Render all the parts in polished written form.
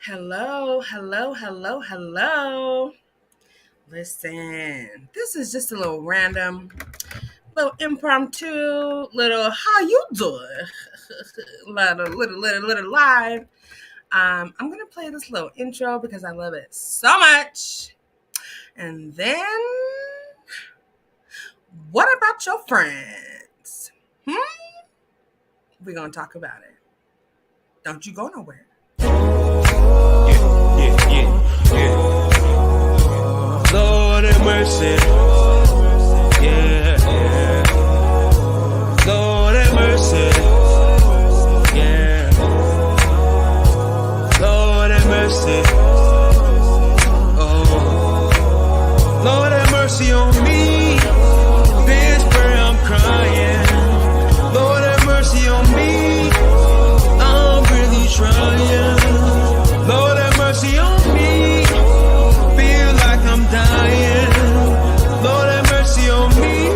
Hello, hello, hello, hello. Listen, this is just a little random, little impromptu, little how you doing, little live. I'm gonna play this little intro because I love it so much, and then what about your friends? We're gonna talk about it. Don't you go nowhere. Yeah. Lord have mercy. Yeah. Lord have mercy. Yeah. Lord have mercy. Oh. Lord have mercy on me. This prayer I'm crying. Lord have mercy on me. I'm really trying. Lord have mercy on me. Feel like I'm dying. Lord have mercy on me.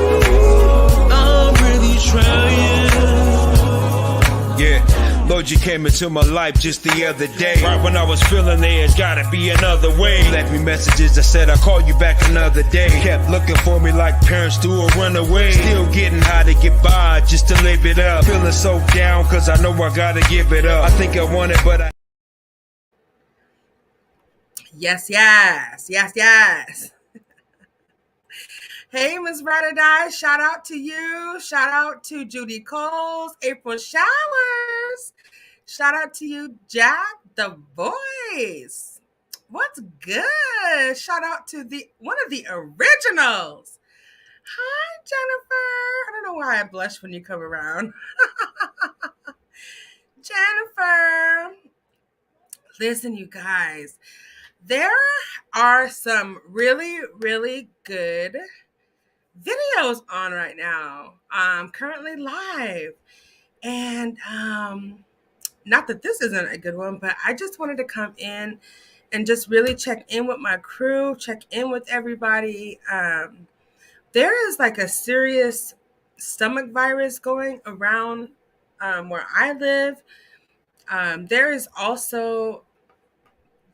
I'm really trying. Yeah, Lord, you came into my life just the other day. Right when I was feeling there's gotta be another way. Left me messages that said I'll call you back another day. Kept looking for me like parents do or run away. Still getting high to get by just to live it up. Feeling so down cause I know I gotta give it up. I think I want it but I Yes. Hey, Miss Ride shout out to you. Shout out to Judy Coles, April Showers. Shout out to you, Jack the Voice. What's good? Shout out to the one of the originals. Hi, Jennifer. I don't know why I blush when you come around. Jennifer. Listen, you guys, there are some really, really good videos on right now. I'm currently live. And not that this isn't a good one, but I just wanted to come in and just really check in with my crew, check in with everybody. There is like a serious stomach virus going around where I live. There is also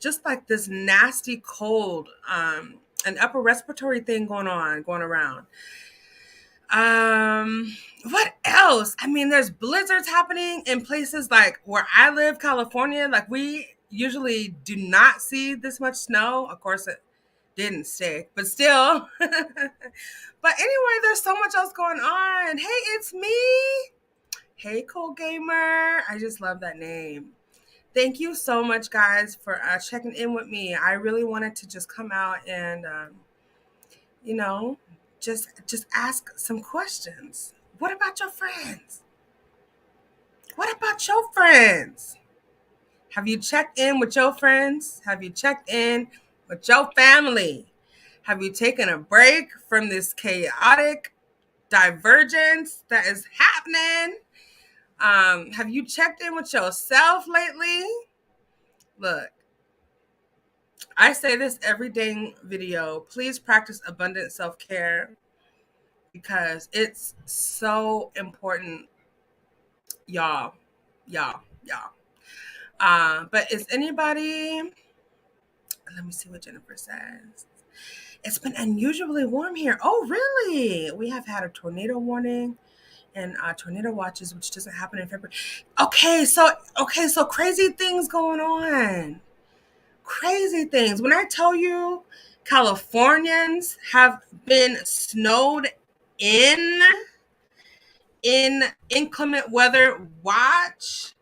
just like this nasty cold, an upper respiratory thing going around. What else? I mean, there's blizzards happening in places like where I live, California. Like we usually do not see this much snow. Of course, it didn't stick, but still. But anyway, there's so much else going on. Hey, it's me. Hey, Cool Gamer. I just love that name. Thank you so much, guys, for checking in with me. I really wanted to just come out and, you know, just ask some questions. What about your friends? What about your friends? Have you checked in with your friends? Have you checked in with your family? Have you taken a break from this chaotic divergence that is happening? Have you checked in with yourself lately? Look, I say this every dang video. Please practice abundant self-care because it's so important, y'all. Y'all. But is anybody, let me see what Jennifer says. It's been unusually warm here. Oh, really? We have had a tornado warning and tornado watches, which doesn't happen in February. Okay, so crazy things going on. Crazy things. When I tell you Californians have been snowed in inclement weather watch,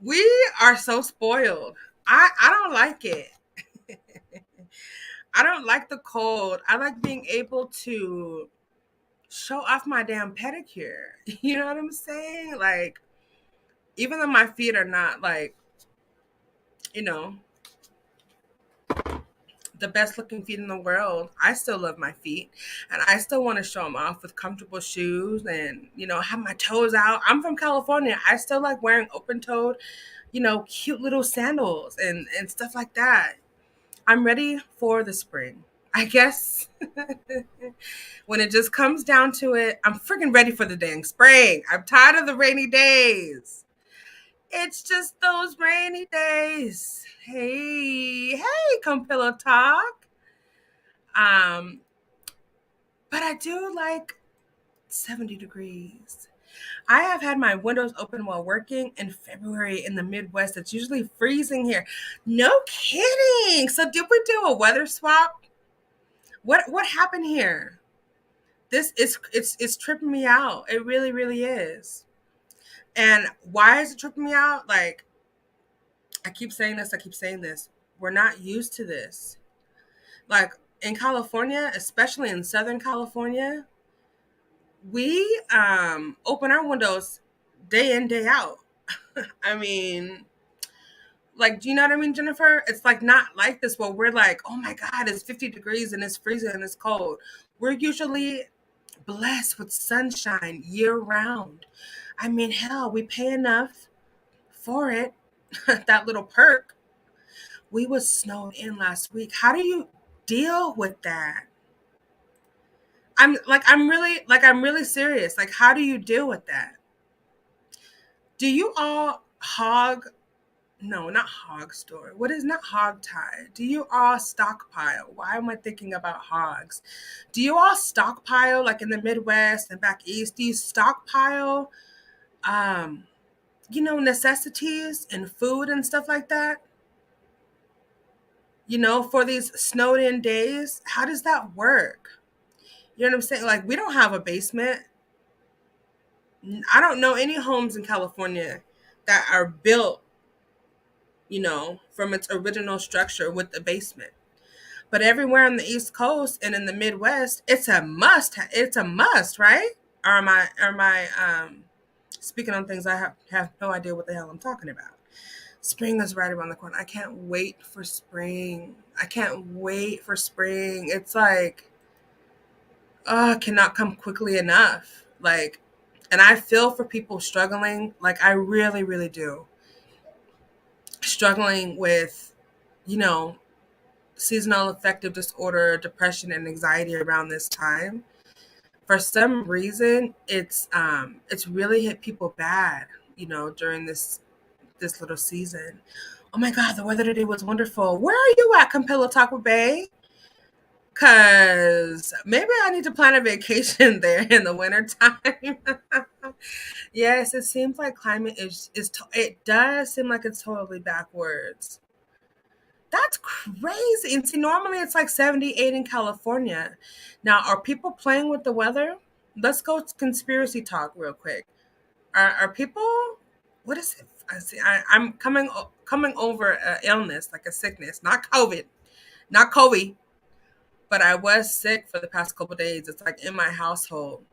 we are so spoiled. I don't like it. I don't like the cold. I like being able to show off my damn pedicure. You know what I'm saying? Like, even though my feet are not like, you know, the best looking feet in the world, I still love my feet and I still want to show them off with comfortable shoes and, have my toes out. I'm from California. I still like wearing open toed, cute little sandals and stuff like that. I'm ready for the spring. I guess when it just comes down to it, I'm freaking ready for the dang spring. I'm tired of the rainy days. It's just those rainy days. Hey, come pillow talk. Um, but I do like 70 degrees. I have had my windows open while working in February in the Midwest. It's usually freezing here. No kidding. So did we do a weather swap? What happened here? This is it's tripping me out. It really, really is. And why is it tripping me out? Like I keep saying this, I keep saying this. We're not used to this. Like in California, especially in Southern California, we open our windows day in, day out. I mean, like, do you know what I mean, Jennifer? It's like not like this where we're like, oh my God, it's 50 degrees and it's freezing and it's cold. We're usually blessed with sunshine year round. I mean, hell, we pay enough for it, that little perk. We was snowed in last week. How do you deal with that? I'm really serious. Like, how do you deal with that? Do you all hog no, not hog store. What is not hog tie? Do you all stockpile? Why am I thinking about hogs? Do you all stockpile like in the Midwest and back east? Do you stockpile um, necessities and food and stuff like that? For these snowed in days? How does that work? You know what I'm saying? Like we don't have a basement. I don't know any homes in California that are built, from its original structure with a basement. But everywhere on the East Coast and in the Midwest, it's a must. It's a must, right? Or am I speaking on things I have no idea what the hell I'm talking about? Spring is right around the corner. I can't wait for spring. I can't wait for spring. It's like, oh, it cannot come quickly enough. Like, and I feel for people struggling. Like, I really, really do. Struggling with, you know, seasonal affective disorder, depression, and anxiety around this time. For some reason, it's really hit people bad, during this little season. Oh my God, the weather today was wonderful. Where are you at, Campillo Taco Bay? Cause maybe I need to plan a vacation there in the wintertime. Yes, it seems like climate it does seem like it's totally backwards. That's crazy. And see, normally it's like 78 in California. Now, are people playing with the weather? Let's go to conspiracy talk real quick. Are people? What is it? I'm coming over an illness, like a sickness, not COVID, not COVID, but I was sick for the past couple of days. It's like in my household.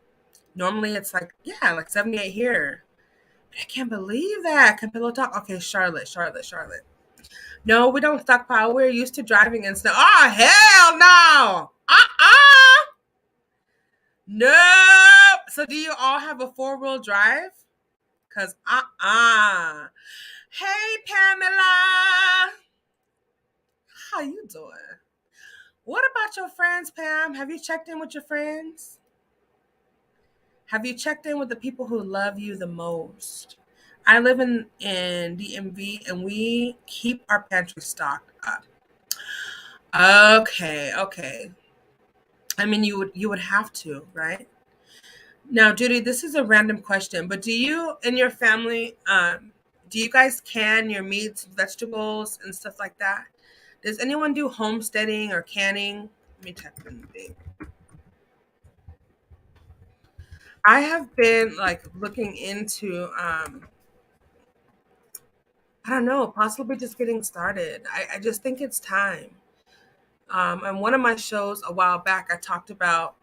Normally it's like, yeah, like 78 here. But I can't believe that. Campillo talk. Okay, Charlotte. No, we don't stockpile. We're used to driving in snow. Oh, hell no. Nope. So do you all have a four-wheel drive? Because Hey, Pamela. How you doing? What about your friends, Pam? Have you checked in with your friends? Have you checked in with the people who love you the most? I live in DMV and we keep our pantry stocked up. Okay. I mean, you would have to, right? Now, Judy, this is a random question, but do you and your family, do you guys can your meats, vegetables, and stuff like that? Does anyone do homesteading or canning? Let me type in the thing. I have been like looking into, I don't know, possibly just getting started. I just think it's time. And one of my shows a while back, I talked about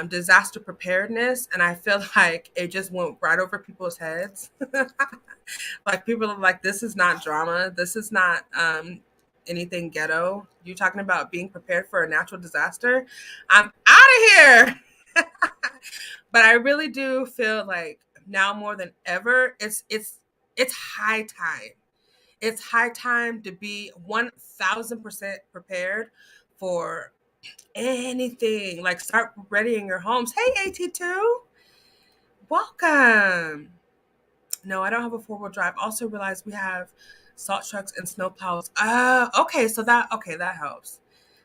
disaster preparedness, and I feel like it just went right over people's heads. Like people are like, "This is not drama. This is not anything ghetto. You're talking about being prepared for a natural disaster. I'm out of here." But I really do feel like now more than ever, it's high time. It's high time to be 1,000% prepared for anything. Like start readying your homes. Hey, AT2, welcome. No, I don't have a four-wheel drive. Also realized we have salt trucks and snow plows. Okay, so that helps.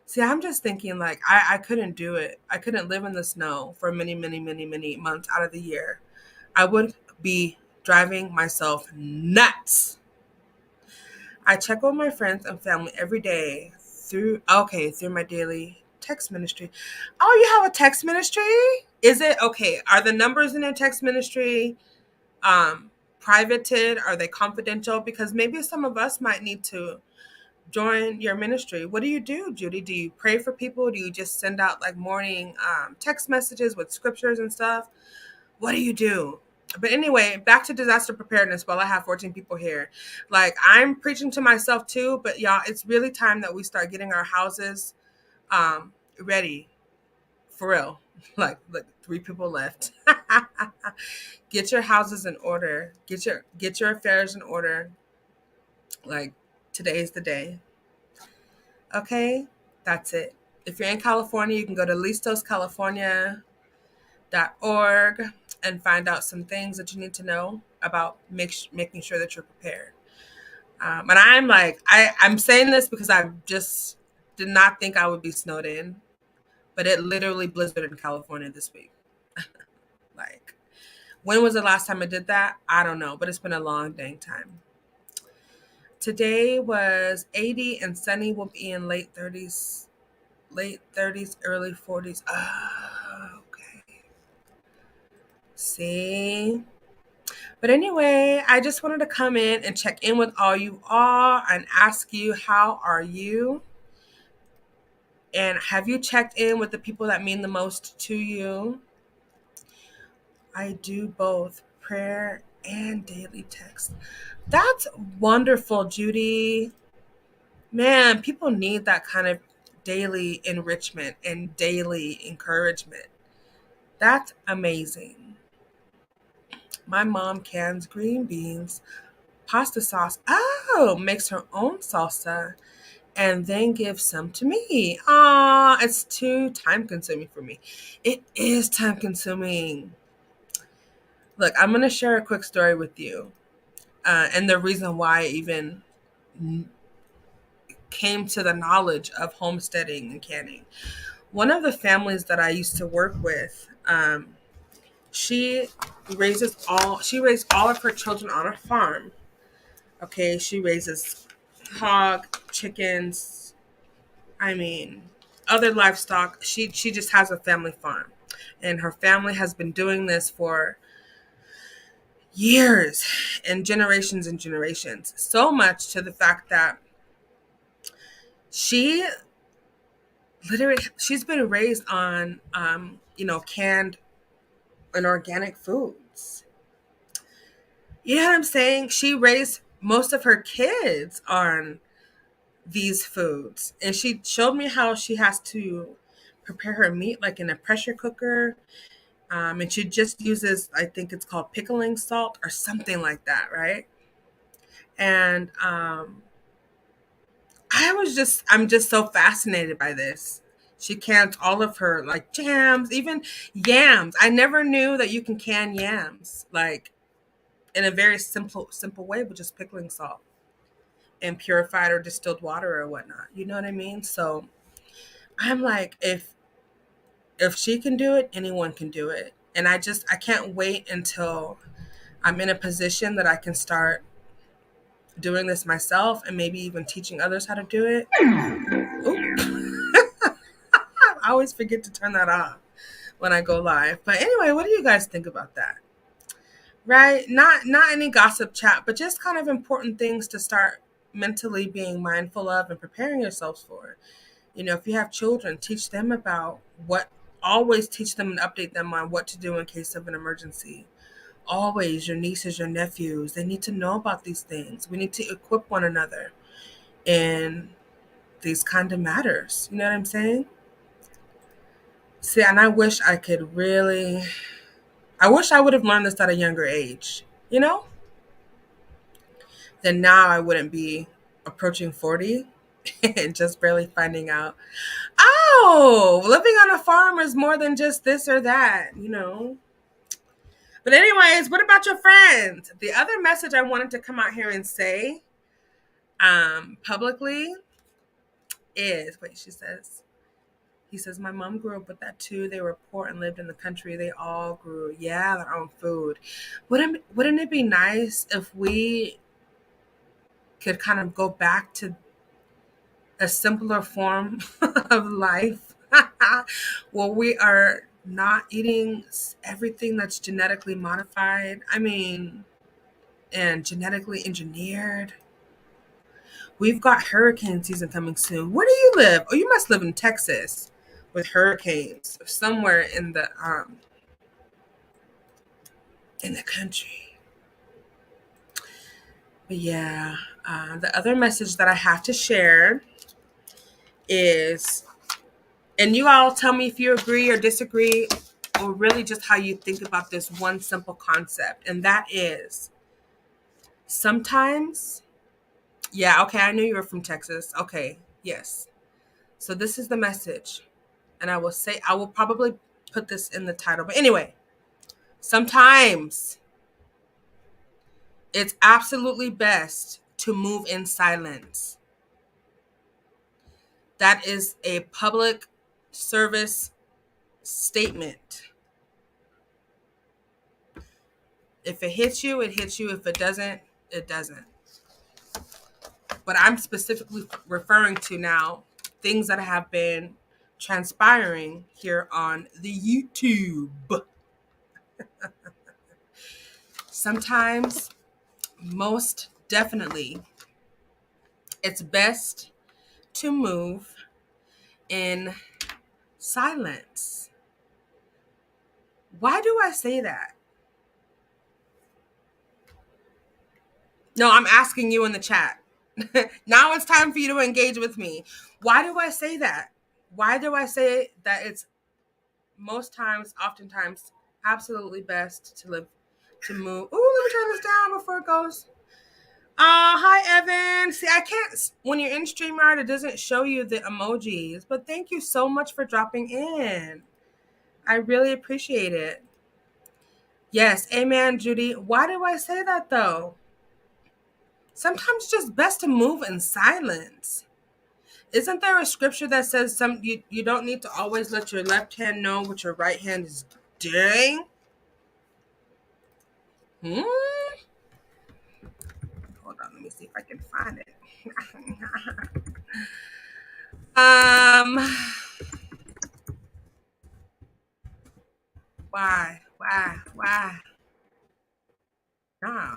See, I'm just thinking like I couldn't do it. I couldn't live in the snow for many, many, many, many months out of the year. I would be driving myself nuts. I check on my friends and family every day through my daily text ministry. Oh, you have a text ministry? Is it okay? Are the numbers in your text ministry privated? Are they confidential? Because maybe some of us might need to join your ministry. What do you do, Judy? Do you pray for people? Do you just send out like morning text messages with scriptures and stuff? What do you do? But anyway, back to disaster preparedness while I have 14 people here. Like, I'm preaching to myself too, but y'all, it's really time that we start getting our houses ready for real. Like, look, 3 people left. Get your houses in order. Get your affairs in order. Like, today's the day. Okay, that's it. If you're in California, you can go to listoscalifornia.org and find out some things that you need to know about making sure that you're prepared. And I'm saying this because I just did not think I would be snowed in, but it literally blizzarded in California this week. Like, when was the last time I did that? I don't know, but it's been a long dang time. Today was 80 and sunny. Will be in late 30s, early 40s. Oh, okay. See? But anyway, I just wanted to come in and check in with all you all and ask you, how are you? And have you checked in with the people that mean the most to you? I do both prayer and daily text. That's wonderful, Judy. Man, people need that kind of daily enrichment and daily encouragement. That's amazing. My mom cans green beans, pasta sauce. Oh, makes her own salsa and then gives some to me. It's too time consuming for me. It is time consuming. Look, I'm going to share a quick story with you. And the reason why I even came to the knowledge of homesteading and canning. One of the families that I used to work with, she raised all of her children on a farm. Okay, she raises hog, chickens, other livestock. She just has a family farm. And her family has been doing this for years and generations. So much to the fact that she's been raised on canned and organic foods. You know what I'm saying? She raised most of her kids on these foods, and she showed me how she has to prepare her meat like in a pressure cooker, and she just uses, I think it's called pickling salt or something like that, right? And I'm just so fascinated by this. She cans all of her like jams, even yams. I never knew that you can can yams like in a very simple way with just pickling salt and purified or distilled water or whatnot. You know what I mean? So I'm like, if she can do it, anyone can do it. And I can't wait until I'm in a position that I can start doing this myself and maybe even teaching others how to do it. I always forget to turn that off when I go live. But anyway, what do you guys think about that? Right? Not any gossip chat, but just kind of important things to start mentally being mindful of and preparing yourselves for. If you have children, teach them always teach them and update them on what to do in case of an emergency. Always, your nieces, your nephews, they need to know about these things. We need to equip one another in these kind of matters. You know what I'm saying? See, and I wish I would have learned this at a younger age, Then now I wouldn't be approaching 40 and just barely finding out, living on a farm is more than just this or that, But anyways, what about your friends? The other message I wanted to come out here and say publicly is, wait, he says, my mom grew up with that too. They were poor and lived in the country. They all grew, their own food. Wouldn't it be nice if we could kind of go back to a simpler form of life where we are not eating everything that's genetically modified? I mean, and genetically engineered. We've got hurricane season coming soon. Where do you live? Oh, you must live in Texas with hurricanes, somewhere in the country. But yeah, the other message that I have to share is, and you all tell me if you agree or disagree, or really just how you think about this one simple concept, and that is sometimes, yeah, okay, I knew you were from Texas. Okay, yes. So this is the message, and I will probably put this in the title. But anyway, sometimes it's absolutely best to move in silence. That is a public service statement. If it hits you, it hits you. If it doesn't, it doesn't. But I'm specifically referring to now things that have been transpiring here on the YouTube. Sometimes, most definitely, it's best to move in silence. Why do I say that? No, I'm asking you in the chat. Now it's time for you to engage with me. Why do I say that? Why do I say that it's oftentimes, absolutely best to move? Ooh, let me turn this down before it goes. Hi, Evan. See, I can't, when you're in StreamYard, it doesn't show you the emojis, but thank you so much for dropping in. I really appreciate it. Yes, amen, Judy. Why do I say that, though? Sometimes it's just best to move in silence. Isn't there a scripture that says you don't need to always let your left hand know what your right hand is doing? Hold on, let me see if I can find it. Why? No.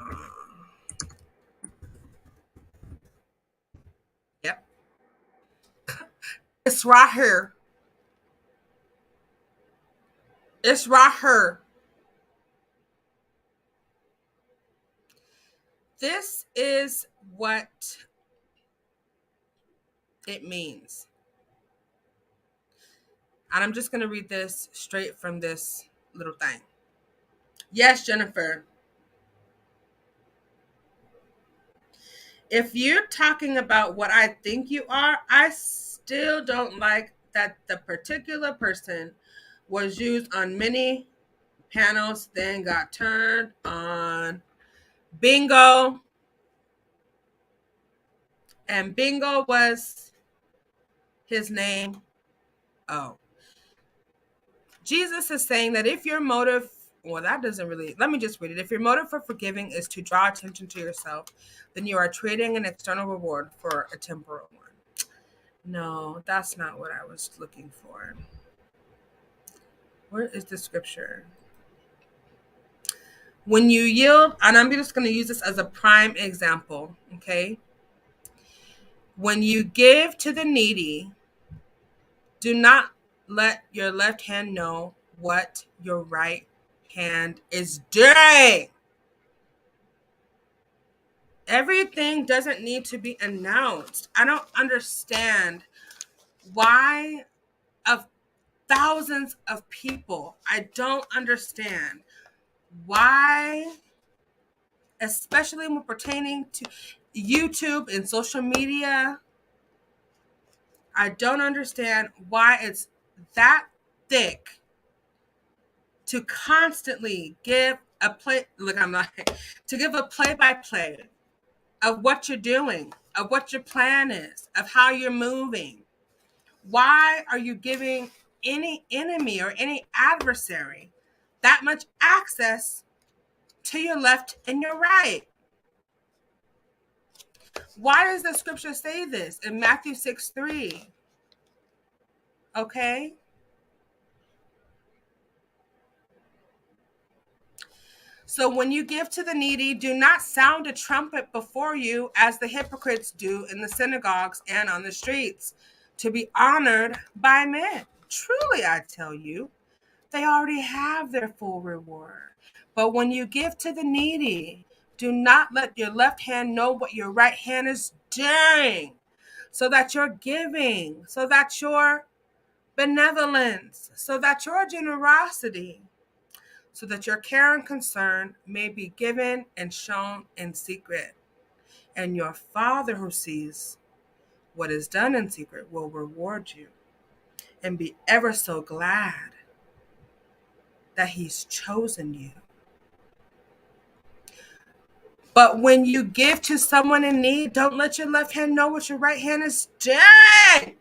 Yep. It's right here. It's right here. This is what it means. And I'm just going to read this straight from this little thing. Yes, Jennifer. If you're talking about what I think you are, I still don't like that the particular person was used on many panels, then got turned on. Bingo. And Bingo was his name. Oh. Jesus is saying that if your motive, well, that doesn't really, let me just read it. If your motive for forgiving is to draw attention to yourself, then you are trading an external reward for a temporal one. No, that's not what I was looking for. Where is the scripture? When you yield, and I'm just going to use this as a prime example, okay? When you give to the needy, do not let your left hand know what your right hand is doing. Everything doesn't need to be announced. I don't understand why, of thousands of people, I don't understand why, especially when pertaining to YouTube and social media, I don't understand why it's that thick to constantly give to give a play-by-play of what you're doing, of what your plan is, of how you're moving. Why are you giving any enemy or any adversary that much access to your left and your right? Why does the scripture say this in Matthew 6:3? Okay? So when you give to the needy, do not sound a trumpet before you as the hypocrites do in the synagogues and on the streets, to be honored by men. Truly, I tell you, they already have their full reward. But when you give to the needy, do not let your left hand know what your right hand is doing, so that your giving, so that your benevolence, so that your generosity, so that your care and concern may be given and shown in secret. And your Father who sees what is done in secret will reward you, and be ever so glad that he's chosen you. But when you give to someone in need, don't let your left hand know what your right hand is doing.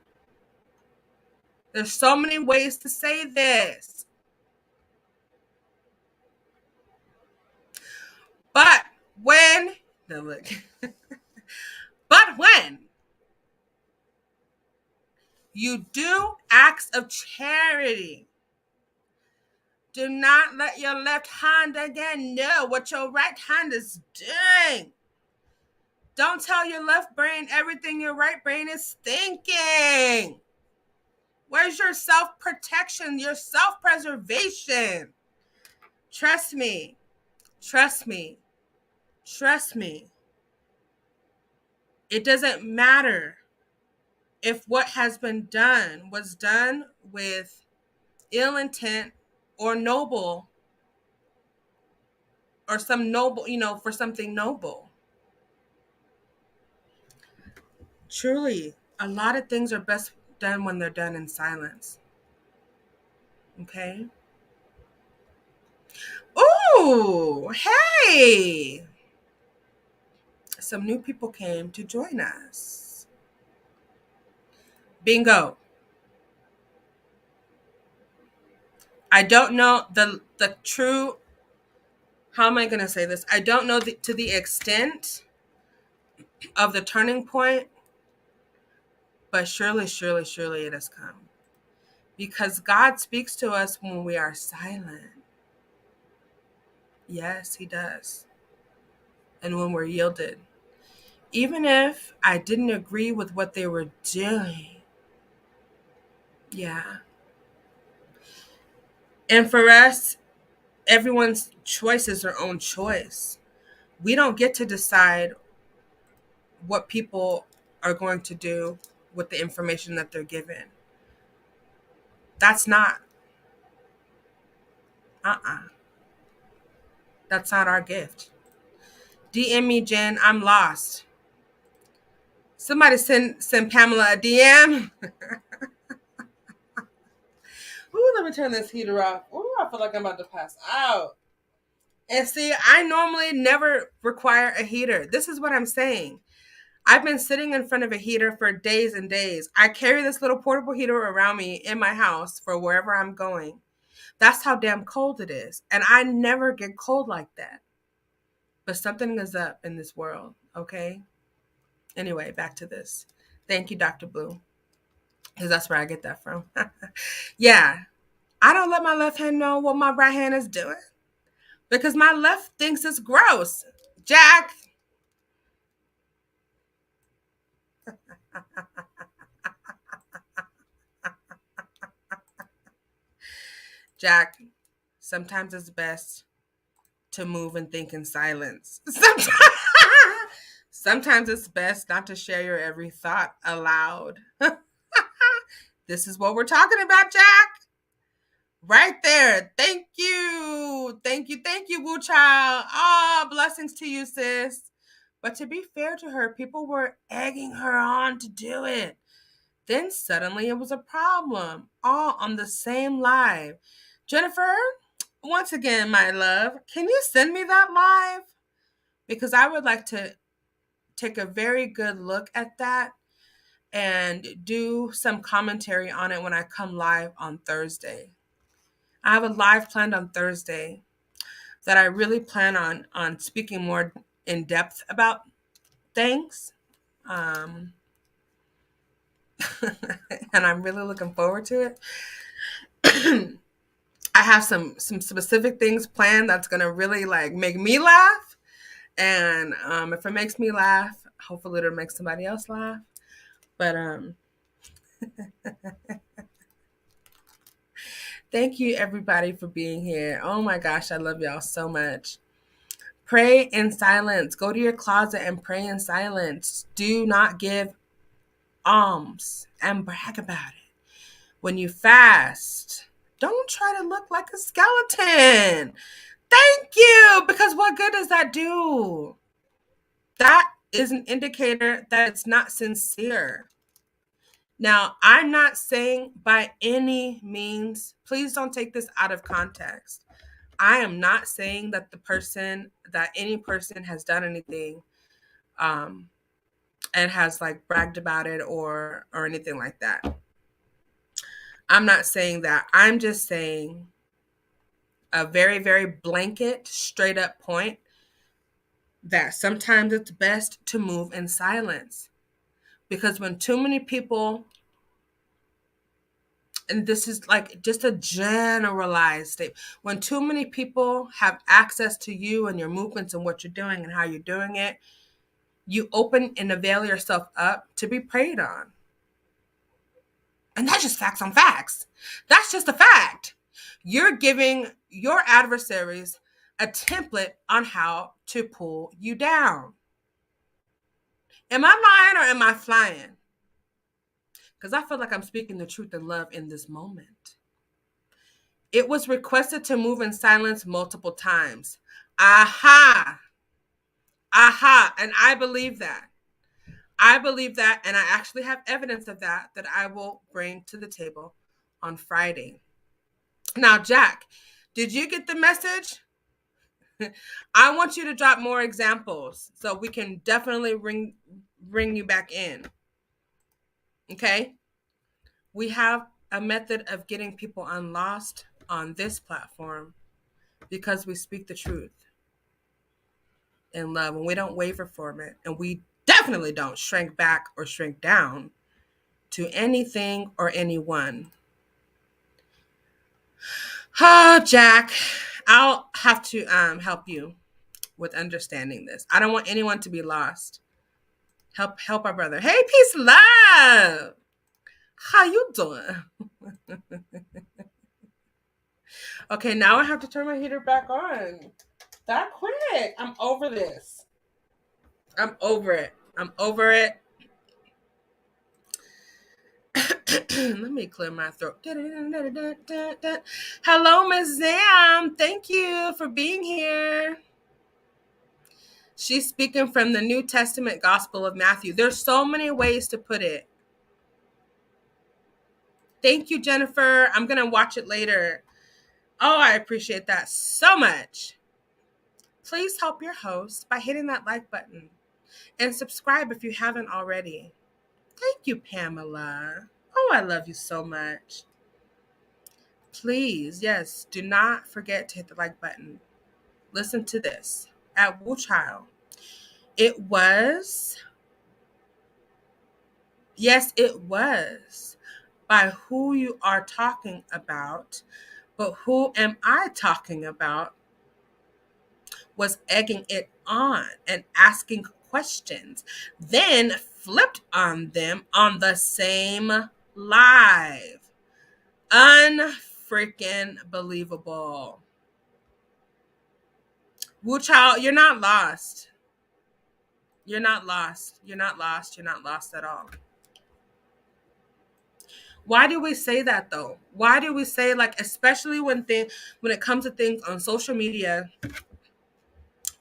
There's so many ways to say this. But when, no, look. But when you do acts of charity, do not let your left hand again know what your right hand is doing. Don't tell your left brain everything your right brain is thinking. Where's your self-protection, your self-preservation? Trust me. Trust me. Trust me. It doesn't matter if what has been done was done with ill intent or noble, or some noble, for something noble. Truly, a lot of things are best done when they're done in silence. Okay? Ooh, hey! Some new people came to join us. Bingo. I don't know the true, how am I going to say this? I don't know to the extent of the turning point, but surely, surely, surely it has come. Because God speaks to us when we are silent. Yes, he does. And when we're yielded. Even if I didn't agree with what they were doing. Yeah. And for us, everyone's choice is their own choice. We don't get to decide what people are going to do with the information that they're given. That's not. That's not our gift. DM me, Jen. I'm lost. Somebody send Pamela a DM. Ooh, let me turn this heater off. Ooh, I feel like I'm about to pass out. And see, I normally never require a heater. This is what I'm saying. I've been sitting in front of a heater for days and days. I carry this little portable heater around me in my house for wherever I'm going. That's how damn cold it is. And I never get cold like that. But something is up in this world, okay? Anyway, back to this. Thank you, Dr. Blue. Because that's where I get that from. Yeah. I don't let my left hand know what my right hand is doing. Because my left thinks it's gross. Jack. Jack, sometimes it's best to move and think in silence. Sometimes it's best not to share your every thought aloud. This is what we're talking about, Jack. Right there. Thank you. Thank you. Thank you, Woo Child. Oh, blessings to you, sis. But to be fair to her, people were egging her on to do it. Then suddenly it was a problem. All on the same live. Jennifer, once again, my love, can you send me that live? Because I would like to take a very good look at that and do some commentary on it when I come live on Thursday. I have a live planned on Thursday that I really plan on speaking more in depth about things. Um, and I'm really looking forward to it. I have some specific things planned that's gonna really like make me laugh, and if it makes me laugh, hopefully it'll make somebody else laugh. But thank you everybody for being here. Oh my gosh, I love y'all so much. Pray in silence. Go to your closet and pray in silence. Do not give alms and brag about it. When you fast, don't try to look like a skeleton. Thank you, because what good does that do? That is an indicator that it's not sincere. Now, I'm not saying by any means, please don't take this out of context. I am not saying that any person has done anything and has like bragged about it or anything like that. I'm not saying that. I'm just saying a very, very blanket, straight up point that sometimes it's best to move in silence. Because when too many people, and this is like just a generalized statement, when too many people have access to you and your movements and what you're doing and how you're doing it, you open and avail yourself up to be preyed on. And that's just facts on facts. That's just a fact. You're giving your adversaries a template on how to pull you down. Am I lying or am I flying? Because I feel like I'm speaking the truth in love in this moment. It was requested to move in silence multiple times. Aha. And I believe that. I believe that, and I actually have evidence of that I will bring to the table on Friday. Now, Jack, did you get the message? I want you to drop more examples so we can definitely bring you back in. Okay? We have a method of getting people unlost on this platform because we speak the truth in love and we don't waver from it. And we definitely don't shrink back or shrink down to anything or anyone. Oh, Jack, I'll have to help you with understanding this. I don't want anyone to be lost. Help our brother. Hey, peace, love. How you doing? Okay, now I have to turn my heater back on. That quick. I'm over this. I'm over it. Let me clear my throat. Hello, Miss Zam. Thank you for being here. She's speaking from the New Testament Gospel of Matthew. There's so many ways to put it. Thank you, Jennifer. I'm going to watch it later. Oh, I appreciate that so much. Please help your host by hitting that like button and subscribe if you haven't already. Thank you, Pamela. Oh, I love you so much. Please, yes, do not forget to hit the like button. Listen to this. At Wu Child, it was by who you are talking about, but who am I talking about was egging it on and asking questions, then flipped on them on the same live. Unfreaking believable. Wu Child, you're not lost. You're not lost. You're not lost. You're not lost at all. Why do we say that though? Why do we say, like, especially when it comes to things on social media?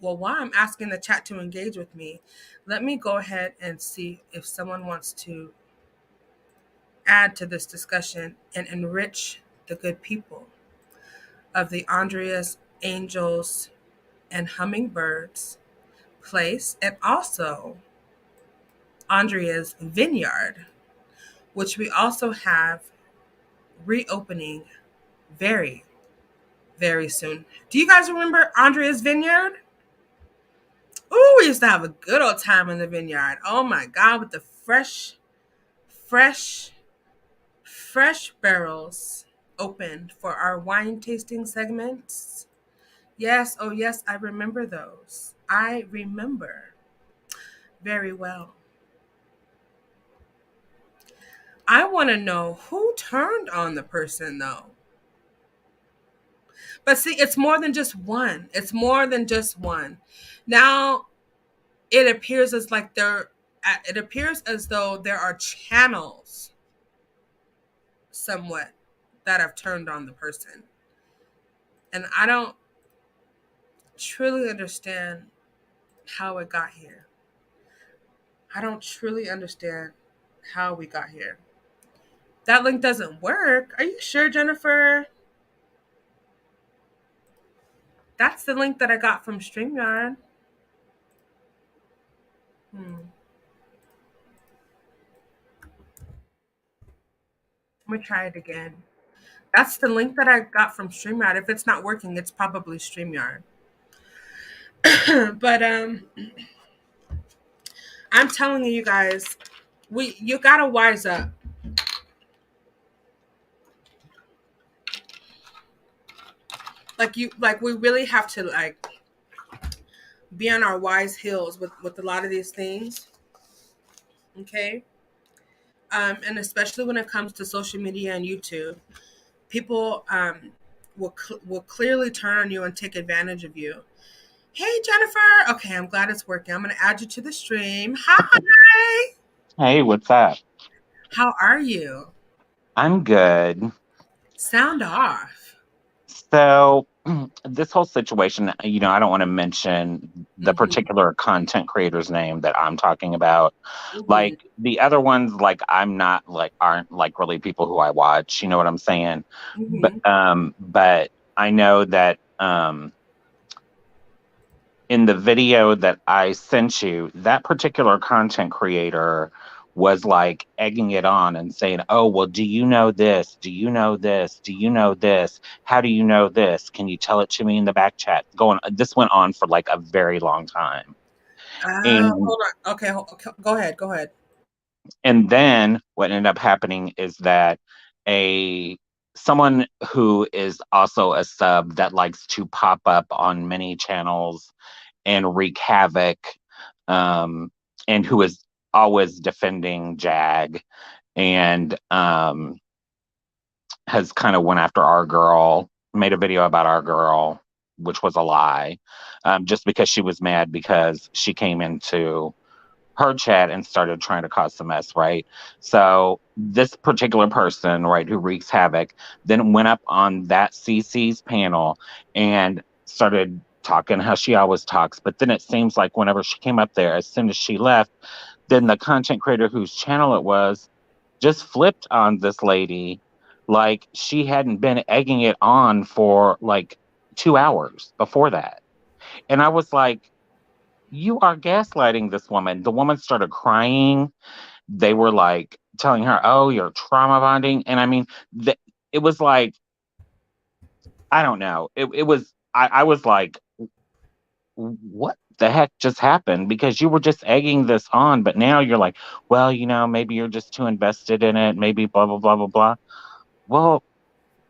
Well, while I'm asking the chat to engage with me, let me go ahead and see if someone wants to add to this discussion and enrich the good people. of the Andrea's Angels and Hummingbirds place, and also Andrea's Vineyard, which we also have reopening very, very soon. Do you guys remember Andrea's Vineyard? Ooh, we used to have a good old time in the vineyard. Oh my God, with the fresh, fresh barrels opened for our wine tasting segments. Yes, oh yes, I remember those. I remember very well. I want to know who turned on the person though. But see, it's more than just one. It's more than just one. Now, it appears as like there it appears as though there are channels somewhat that have turned on the person. And I don't truly understand how it got here. I don't truly understand how we got here. That link doesn't work. Are you sure, Jennifer? That's the link that I got from StreamYard. Let me try it again. That's the link that I got from StreamYard. If it's not working, it's probably StreamYard. But I'm telling you guys, you gotta wise up. Like we really have to like be on our wise heels with a lot of these things. Okay. And especially when it comes to social media and YouTube, people will clearly turn on you and take advantage of you. Hey, Jennifer. Okay, I'm glad it's working. I'm going to add you to the stream. Hi. Hey, what's up? How are you? I'm good. Sound off. So, this whole situation, I don't want to mention the particular content creator's name that I'm talking about. Like the other ones, like aren't like really people who I watch. You know what I'm saying? But I know that in the video that I sent you, that particular content creator was like egging it on and saying, oh, well, do you know this? Do you know this? Do you know this? How do you know this? Can you tell it to me in the back chat? This went on for like a very long time. Hold on. Okay, go ahead. And then what ended up happening is that someone who is also a sub that likes to pop up on many channels and wreak havoc, and who is always defending Jag, and has kind of went after our girl, made a video about our girl, which was a lie, just because she was mad because she came into her chat and started trying to cause some mess, right? So this particular person, right, who wreaks havoc, then went up on that CC's panel and started talking how she always talks. But then it seems like whenever she came up there, as soon as she left, then the content creator whose channel it was just flipped on this lady like she hadn't been egging it on for like 2 hours before that. And I was like, you are gaslighting this woman. The woman started crying. They were like telling her, oh, you're trauma bonding. And I mean, it was like, I don't know. I was like, what the heck just happened? Because you were just egging this on, but now you're like, well, maybe you're just too invested in it. Maybe blah, blah, blah, blah, blah. Well,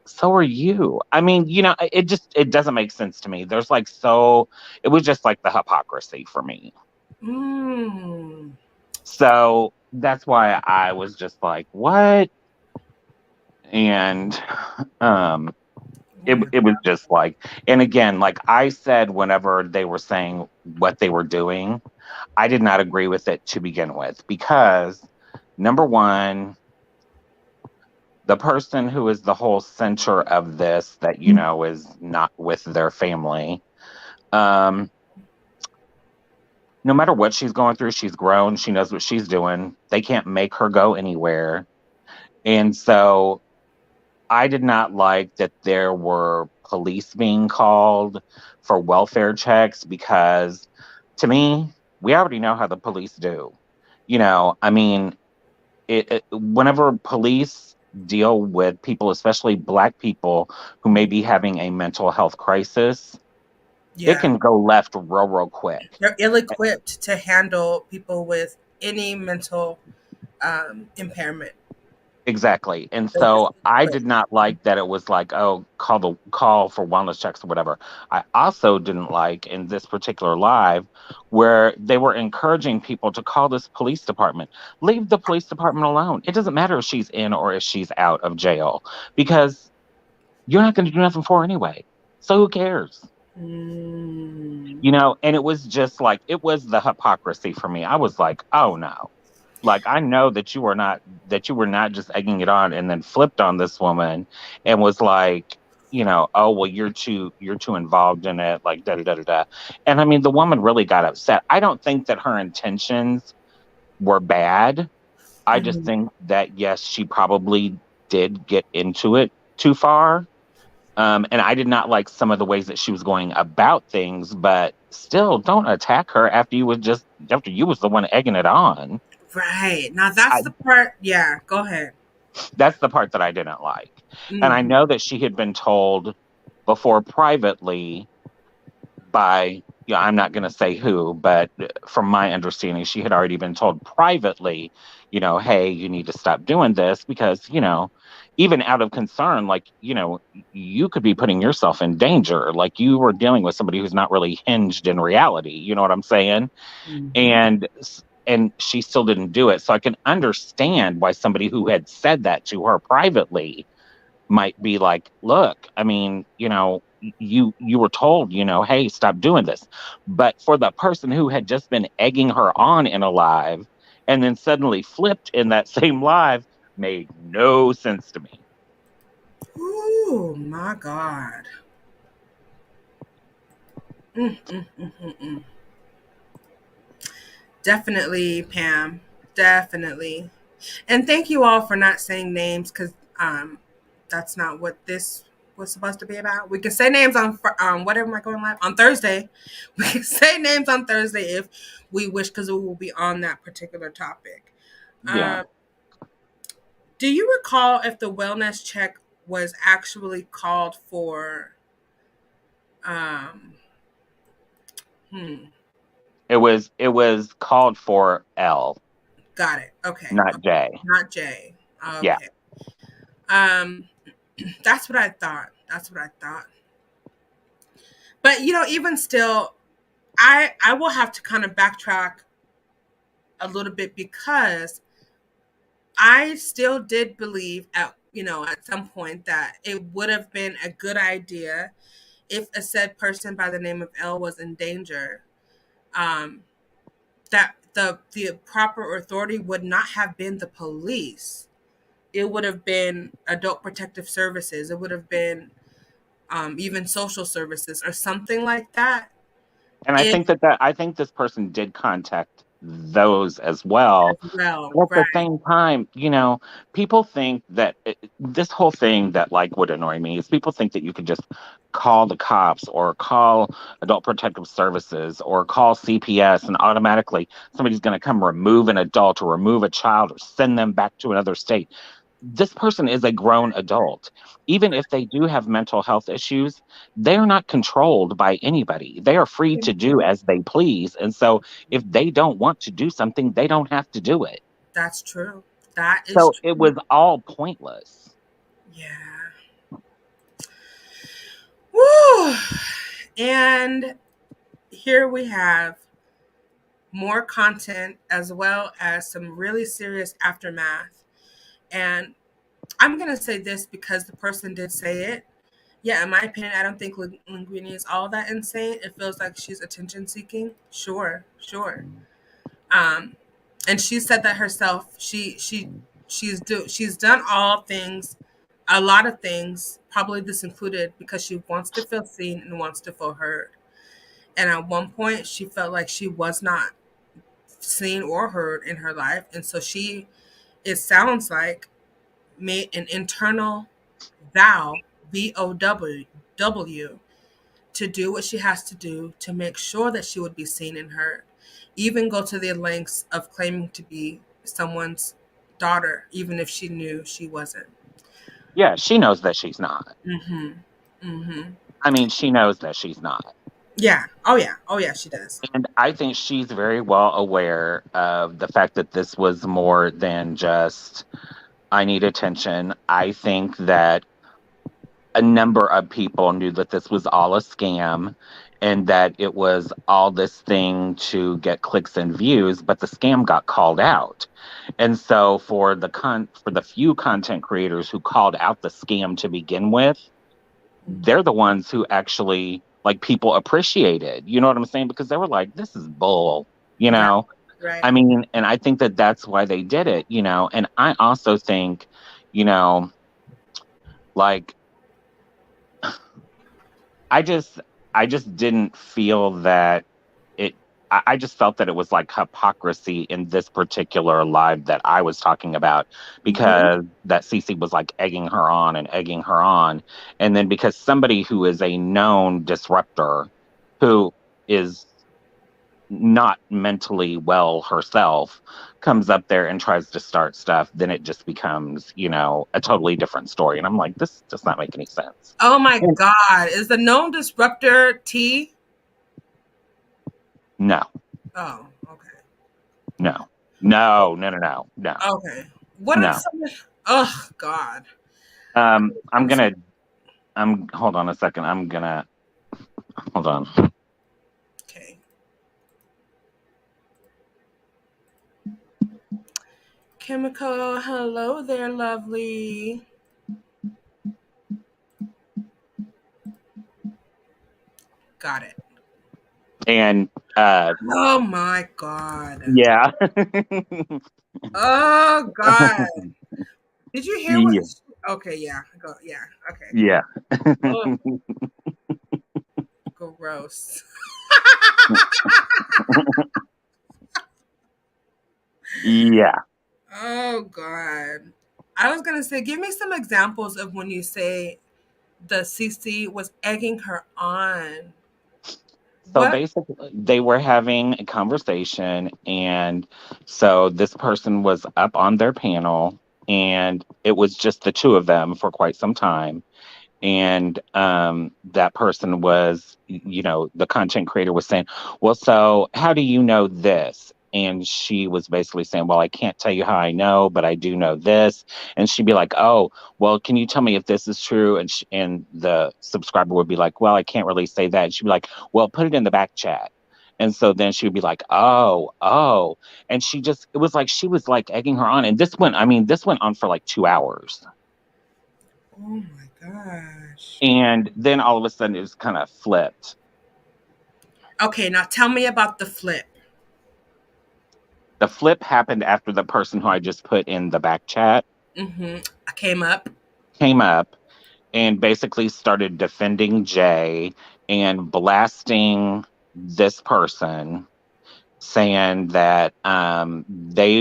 so are you. I mean, it doesn't make sense to me. It was just like the hypocrisy for me. So that's why I was just like, what? And it was just like, and again, like I said, whenever they were saying what they were doing, I did not agree with it to begin with, because number one, the person who is the whole center of this that, is not with their family. No matter what she's going through, she's grown. She knows what she's doing. They can't make her go anywhere. And so I did not like that there were police being called for welfare checks because to me, we already know how the police do. I mean, whenever police deal with people, especially black people who may be having a mental health crisis, it Yeah. can go left real quick. They're ill-equipped to handle people with any mental impairment. Exactly. And They're just so I ill-equipped. did not like that it was like, oh, call for wellness checks or whatever. I also didn't like in this particular live where they were encouraging people to call this police department. Leave the police department alone. It doesn't matter if she's in or if she's out of jail because you're not going to do nothing for her anyway. So who cares? Mm. And it was just like it was the hypocrisy for me. I was like, oh no. Like I know that you were not just egging it on and then flipped on this woman and was like, oh well you're too involved in it, like da da da da da. And I mean the woman really got upset. I don't think that her intentions were bad. I just Mhm. think that yes, she probably did get into it too far. And I did not like some of the ways that she was going about things, but still, don't attack her after you was the one egging it on. Right. Now that's I, the part. Yeah, go ahead. that's the part that I didn't like. And I Mhm. know that she had been told before privately by, I'm not going to say who, but from my understanding, she had already been told privately, hey, you need to stop doing this because, even out of concern, like, you could be putting yourself in danger. Like you were dealing with somebody who's not really hinged in reality. You know what I'm saying? Mhm. And she still didn't do it. So I can understand why somebody who had said that to her privately might be like, look, I mean, you were told, hey, stop doing this. But for the person who had just been egging her on in a live and then suddenly flipped in that same live made no sense to me. Oh my God. Mm. Definitely, Pam. Definitely. And thank you all for not saying names because that's not what this was supposed to be about. We can say names on whatever am I going live on Thursday. We can say names on Thursday if we wish because we will be on that particular topic. Yeah. Um, do you recall if the wellness check was actually called for? Um, hmm, It was called for L, got it. Okay, not J. not Jay. Yeah. Okay. Um, that's what I thought. That's what I thought. But even still, I will have to kind of backtrack a little bit because I still did believe at some point that it would have been a good idea if a said person by the name of L was in danger, um, that the proper authority would not have been the police. It would have been adult protective services. It would have been even social services or something like that. And I If think I think this person did contact those as well. as well, But at right? the same time, people think that this whole thing that like would annoy me is people think that you could just call the cops or call Adult Protective Services or call CPS and automatically somebody's going to come remove an adult or remove a child or send them back to another state. This person is a grown adult. Even if they do have mental health issues, they're not controlled by anybody. They are free to do as they please. And so if they don't want to do something, they don't have to do it. That's true. That is So it true. was all pointless. Yeah. Woo! And here we have more content as well as some really serious aftermath. And I'm going to say this because the person did say it. Yeah, in my opinion, I don't think Linguini is all that insane. It feels like she's attention seeking. Sure, sure. Um, and she said that herself. She's done all things, a lot of things, probably this included, because she wants to feel seen and wants to feel heard. And at one point, she felt like she was not seen or heard in her life, and so it sounds like, made an internal vow, VOW, to do what she has to do to make sure that she would be seen and heard, even go to the lengths of claiming to be someone's daughter, even if she knew she wasn't. Yeah, she knows that she's not. Mm-hmm. Mm-hmm. I mean, she knows that she's not. Yeah. Oh yeah. Oh yeah. She does. And I think she's very well aware of the fact that this was more than just, I need attention. I think that a number of people knew that this was all a scam and that it was all this thing to get clicks and views, but the scam got called out. And so for the few content creators who called out the scam to begin with, they're the ones who actually, like, people appreciated. You know what I'm saying? Because they were like, this is bull, you know? Right. I mean, and I think that that's why they did it, you know? And I also think, you know, like, I just didn't feel that it. I just felt that it was like hypocrisy in this particular live that I was talking about, because that Cece was like egging her on and egging her on, and then because somebody who is a known disruptor, who is not mentally well herself, comes up there and tries to start stuff, then it just becomes, you know, a totally different story. And I'm like, this does not make any sense. Oh my God. Is the known disruptor T? No, Oh, okay. no, no, no, no, no, no. Okay. What are No. some? Oh God. Hold on a second. Hold on. Okay. Chemical, hello there, lovely. Got it. And Oh my God. yeah. Oh God. Did you hear what? Yeah. Okay, yeah. Go. Yeah. Okay. Yeah. Oh, gross. Yeah. Oh God. I was gonna say, give me some examples of when you say the CC was egging her on. So What? basically, they were having a conversation, and so this person was up on their panel, and it was just the two of them for quite some time. And that person was, you know, the content creator was saying, well, so how do you know this? And she was basically saying, well, I can't tell you how I know, but I do know this. And she'd be like, oh, well, can you tell me if this is true? And the subscriber would be like, well, I can't really say that. And she'd be like, well, put it in the back chat. And so then she would be like, oh. And it was like she was like egging her on. And this went on for like 2 hours. Oh my gosh. And then all of a sudden it was kind of flipped. Okay, now tell me about the flip. The flip happened after the person who I just put in the back chat I came up. came up and basically started defending Jay and blasting this person, saying that they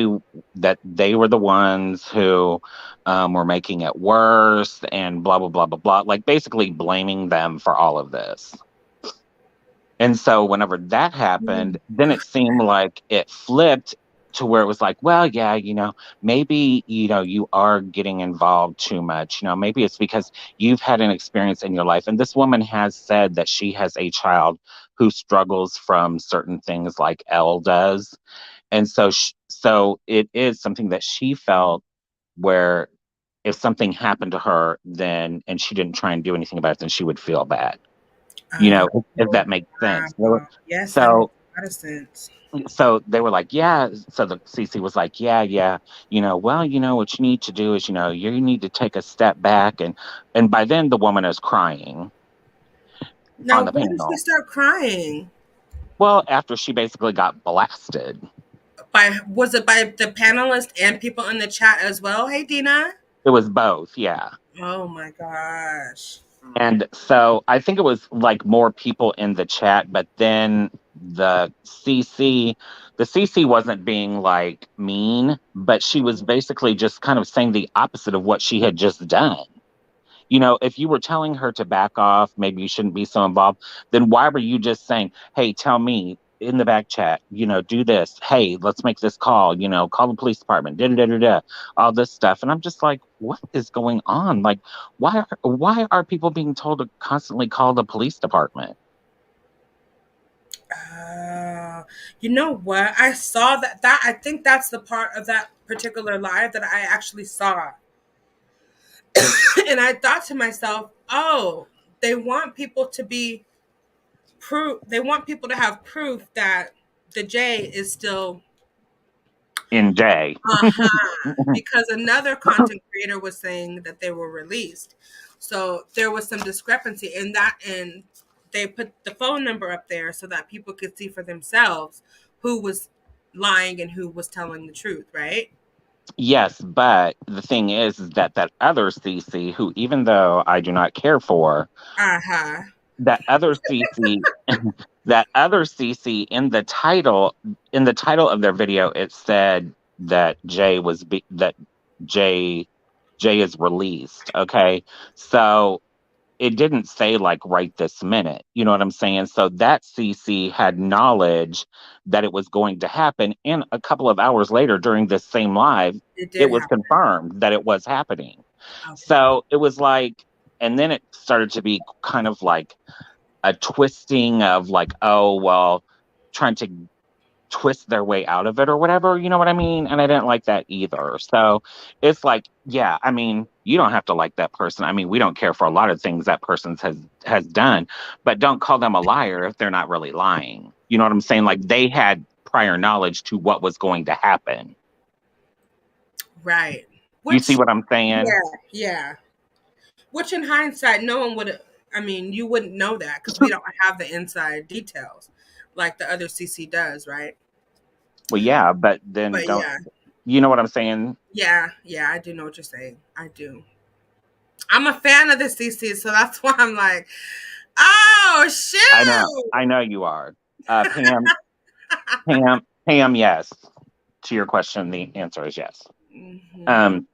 were the ones who were making it worse and blah blah blah blah blah, like basically blaming them for all of this. And so whenever that happened, then it seemed like it flipped to where it was like, well, yeah, you know, maybe, you know, you are getting involved too much. You know, maybe it's because you've had an experience in your life. And this woman has said that she has a child who struggles from certain things like Elle does. And so it is something that she felt where if something happened to her, then, and she didn't try and do anything about it, then she would feel bad. You know, if that makes sense. Yes, So that makes a lot of sense. so they were like, yeah. So the CC was like, yeah. You know, well, you know, what you need to do is, you know, you need to take a step back. And by then the woman is crying Now, on the when did panel. she start crying? Well, after she basically got blasted. Was it by the panelists and people in the chat as well? Hey, Dina. It was both, yeah. Oh my gosh. And so I think it was like more people in the chat, but then the CC wasn't being like mean, but she was basically just kind of saying the opposite of what she had just done. You know, if you were telling her to back off, maybe you shouldn't be so involved, then why were you just saying, hey, tell me in the back chat, you know, do this. Hey, let's make this call, you know, call the police department, da da da da, all this stuff. And I'm just like, what is going on? Like, why are people being told to constantly call the police department? You know what? I saw that I think that's the part of that particular live that I actually saw. And I thought to myself, "Oh, they want people to be proof. They want people to have proof that the J is still In Jay. because another content creator was saying that they were released. So there was some discrepancy in that, and they put the phone number up there so that people could see for themselves who was lying and who was telling the truth, right? Yes, but the thing is that that other CC, who even though I do not care for, Uh-huh. that other CC, that other CC in the title of their video, it said that Jay Jay is released. Okay, so it didn't say like right this minute. You know what I'm saying? So that CC had knowledge that it was going to happen. And a couple of hours later during this same live, It it did was happen. confirmed that it was happening. Okay. So it was like, and then it started to be kind of like a twisting of like, oh, well, trying to twist their way out of it or whatever, you know what I mean? And I didn't like that either. So it's like, yeah, I mean, you don't have to like that person. I mean, we don't care for a lot of things that person has done, but don't call them a liar if they're not really lying. You know what I'm saying? Like they had prior knowledge to what was going to happen. Right. You see Which, what I'm saying? yeah. Which in hindsight, no one would, I mean, you wouldn't know that because we don't have the inside details like the other CC does, right? Well, yeah, but then But don't, yeah, you know what I'm saying? yeah, I do know what you're saying. I do. I'm a fan of the CC, so that's why I'm like, oh, I know you are. Pam, Pam, yes. To your question, the answer is yes. hmm Um,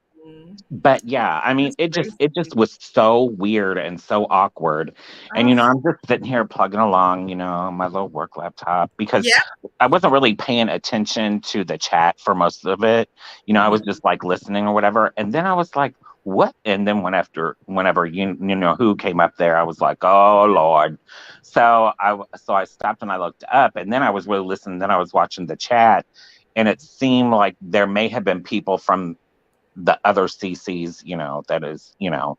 but yeah, I mean, That's crazy. it just was so weird and so awkward. And Oh, you know, I'm just sitting here plugging along, you know, on my little work laptop because yeah. I wasn't really paying attention to the chat for most of it. You know, I was hmm just like listening or whatever. And then I was like, what? And then whenever you know who came up there, I was like, oh Lord. So I stopped and I looked up, and then I was really listening. Then I was watching the chat, and it seemed like there may have been people from the other CCs, you know, that is, you know,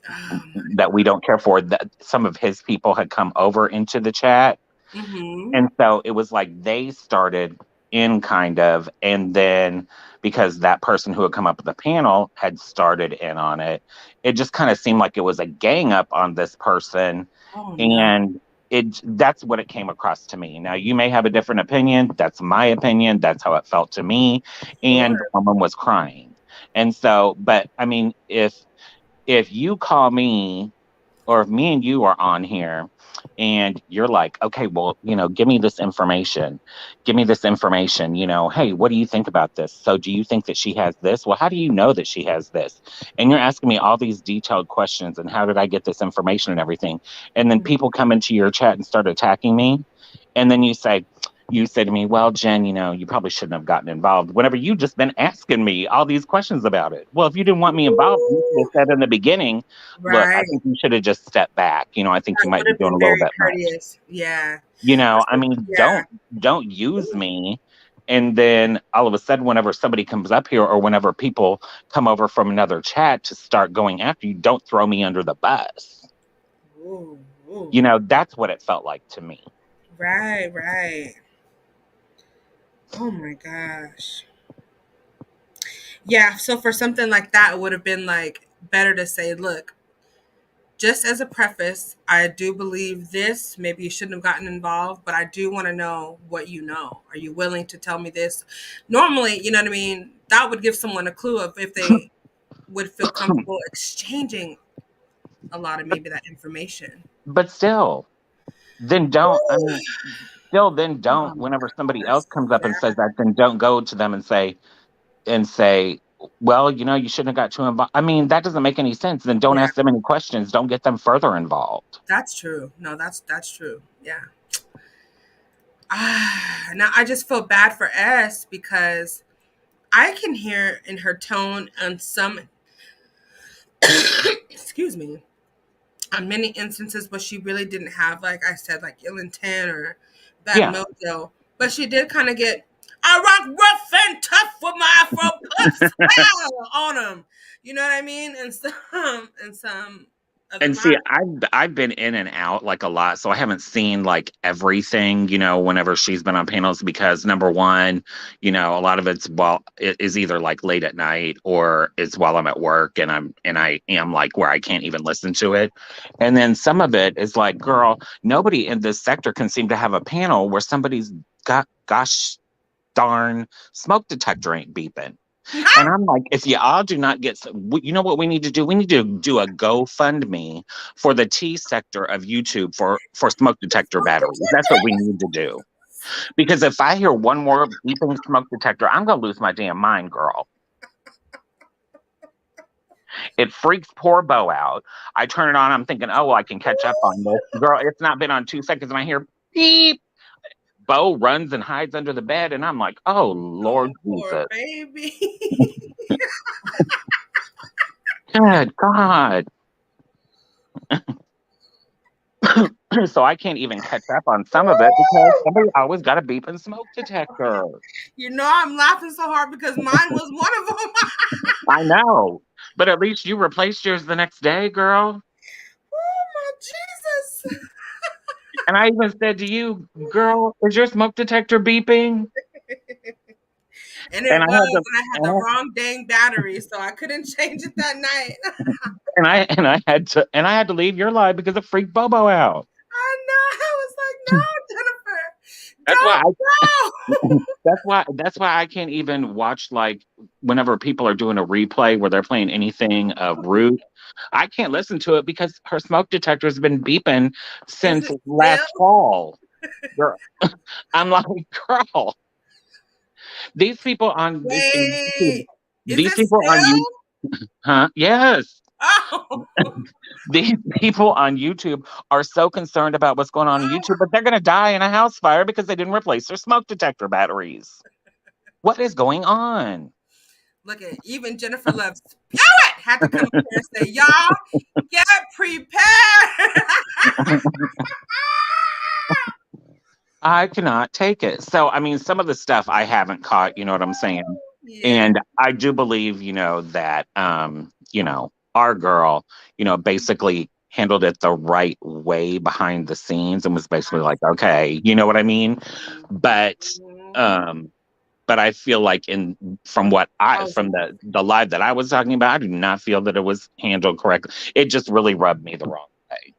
Oh that we don't care for, that some of his people had come over into the chat. my. And so it was like they started in kind of, and then because that person who had come up with the panel had started in on it, it just kind of seemed like it was a gang up on this person. Oh no. And that's what it came across to me. Now you may have a different opinion. That's my opinion. That's how it felt to me. And the Sure. woman was crying. And so, but I mean, if you call me or if me and you are on here and you're like, okay, well, you know, give me this information. Give me this information. You know, hey, what do you think about this? So do you think that she has this? Well, how do you know that she has this? And you're asking me all these detailed questions and how did I get this information and everything? And then people come into your chat and start attacking me. And then you say to me, well, Jen, you know, you probably shouldn't have gotten involved whenever you just been asking me all these questions about it. Well, if you didn't want me involved, you should have said in the beginning, look, I Right. think you should have just stepped back. You know, I think you That might would be have doing a been little very bit much. courteous. Yeah. You know, I So, mean, yeah. don't use me. And then all of a sudden, whenever somebody comes up here or whenever people come over from another chat to start going after you, don't throw me under the bus. Ooh, ooh. You know, that's what it felt like to me. Right, right. Oh my gosh. Yeah, so for something like that, it would have been like better to say, look, just as a preface, I do believe this. Maybe you shouldn't have gotten involved, but I do want to know what you know. Are you willing to tell me this? Normally, you know what I mean? That would give someone a clue of if they would feel comfortable exchanging a lot of maybe that information. But still, then don't. I mean, still, Oh whenever my somebody else gosh. comes up and Yeah. says that, then don't go to them and say, well, you shouldn't have got too involved. I mean, that doesn't make any sense. Then don't Yeah, ask them any questions. Don't get them further involved. that's true. No, that's true. Yeah. Now I just feel bad for S because I can hear in her tone on some, excuse me, on many instances where she really didn't have, like I said, like ill intent or bad Yeah. mojo, but she did kind of get, I rock rough and tough with my Afro puffs on them. You know what I mean? And some of the And see, line. I've been in and out like a lot, so I haven't seen like everything, whenever she's been on panels because number one, a lot of it is either like late at night or it's while I'm at work and I am like where I can't even listen to it. And then some of it is like, girl, nobody in this sector can seem to have a panel where somebody's got gosh darn smoke detector ain't beeping. And I'm like, if you all do not get, you know what we need to do? We need to do a GoFundMe for the T sector of YouTube for smoke detector batteries. That's what we need to do. Because if I hear one more beeping smoke detector, I'm gonna lose my damn mind, girl. It freaks poor Bo out. I turn it on. I'm thinking, oh, well, I can catch up on this. Girl, it's not been on 2 seconds, and I hear beep. Bo runs and hides under the bed, and I'm like, oh, Lord Poor Jesus. baby. Good God. So I can't even catch up on some of it because somebody always got a beeping smoke detector. I'm laughing so hard because mine was one of them. I know. But at least you replaced yours the next day, girl. Oh my Jesus. And I even said to you, girl, is your smoke detector beeping? And it And I was, had to and I had the wrong dang battery, so I couldn't change it that night. and I had to leave your live because it freaked Bobo out. I know. I was like, no, Jennifer, That's why don't go. that's why I can't even watch like whenever people are doing a replay where they're playing anything of Root. I can't listen to it because her smoke detector has been beeping Is since it last still? fall. Girl, I'm like, girl, these people on this YouTube, Wait, is these it people on you, still? huh? Yes. Oh, These people on YouTube are so concerned about what's going on YouTube, but they're going to die in a house fire because they didn't replace their smoke detector batteries. What is going on? look at even Jennifer Love Spirit had to come up here and say, y'all get prepared. I cannot take it. So, I mean, some of the stuff I haven't caught, you know what I'm saying? Yeah. And I do believe, that, our girl, basically handled it the right way behind the scenes and was basically like, okay, you know what I mean? But, um, but I feel like from the live that I was talking about, I do not feel that it was handled correctly. It just really rubbed me the wrong way.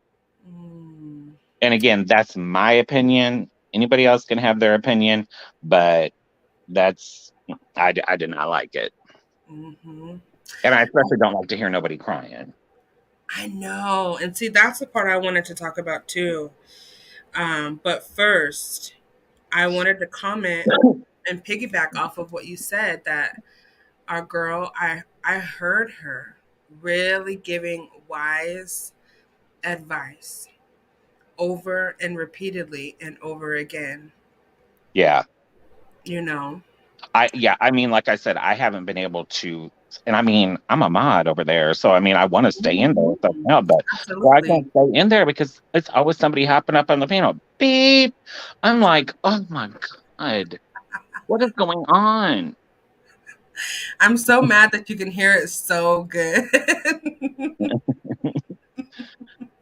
Mm. And again, that's my opinion. Anybody else can have their opinion, but I did not like it. Mm-hmm. And I especially don't like to hear nobody crying. I know. And see, that's the part I wanted to talk about too. But first, I wanted to comment and piggyback off of what you said that our girl, I heard her really giving wise advice over and repeatedly and over again. Yeah. You know. I mean, like I said, I haven't been able to, and I mean, I'm a mod over there, so I mean, I want to stay in there so now, but I Absolutely. can't stay in there because it's always somebody hopping up on the panel. Beep. I'm like, oh my God, what is going on? I'm so mad that you can hear it so good.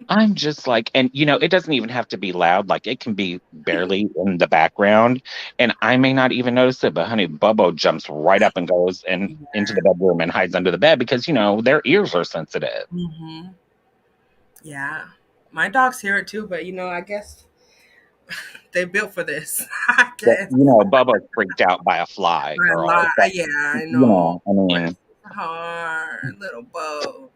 I'm just like, and it doesn't even have to be loud. Like it can be barely in the background, and I may not even notice it. But honey, Bubbo jumps right up and goes into the bedroom and hides under the bed because their ears are sensitive. Mm-hmm. Yeah, my dogs hear it too, but I guess they built for this. I But, guess Bubba's freaked out by a fly, a girl. lot. But, Yeah, I know. I mean, Hard little bow.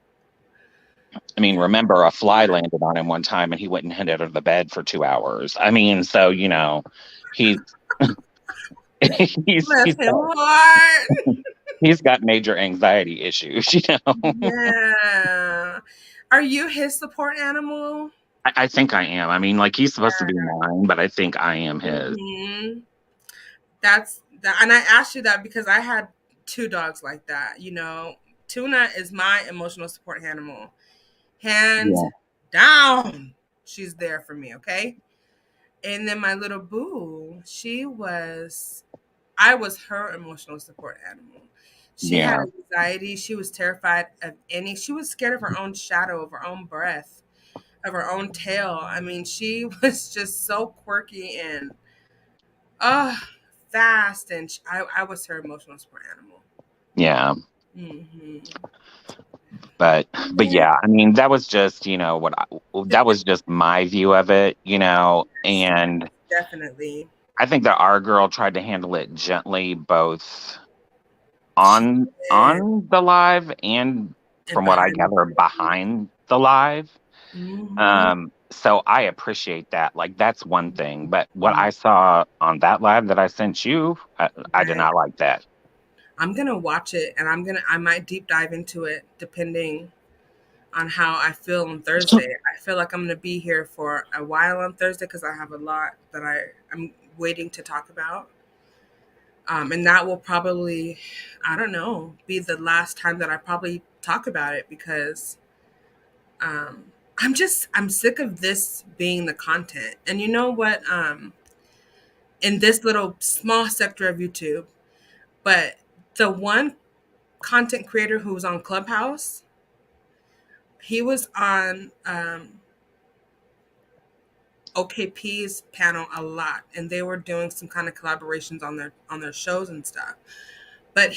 remember a fly landed on him one time and he went and hid under the bed for 2 hours. I mean, so he's he's Bless him hard. He's got major anxiety issues, you know. Yeah. Are you his support animal? I think I am. I mean, like he's supposed to be mine, but I think I am his. Hmm. That's that, and I asked you that because I had two dogs like that. You know, Tuna is my emotional support animal, hands Yeah. down. She's there for me, okay. And then my little boo, I was her emotional support animal. She had Yeah. anxiety. She was terrified of she was scared of her own shadow, of her own breath, of her own tail. I mean, she was just so quirky and uh fast. And I was her emotional support animal. Yeah. Hmm. But Yeah, yeah, I mean, that was just, that was just my view of it, and definitely. I think that our girl tried to handle it gently, both She did. on the live and And from what I behind the gather behind the live. hmm So I appreciate that. Like that's one thing, but what I saw on that live that I sent you, I did right. not like that. I'm gonna watch it and I might deep dive into it depending on how I feel on Thursday. I feel like I'm gonna be here for a while on Thursday because I have a lot that I'm waiting to talk about. And that will probably, I don't know, be the last time that I probably talk about it because um, I'm sick of this being the content. And you know what? In this little small sector of YouTube, but the one content creator who was on Clubhouse, he was on OKP's panel a lot, and they were doing some kind of collaborations on their shows and stuff. But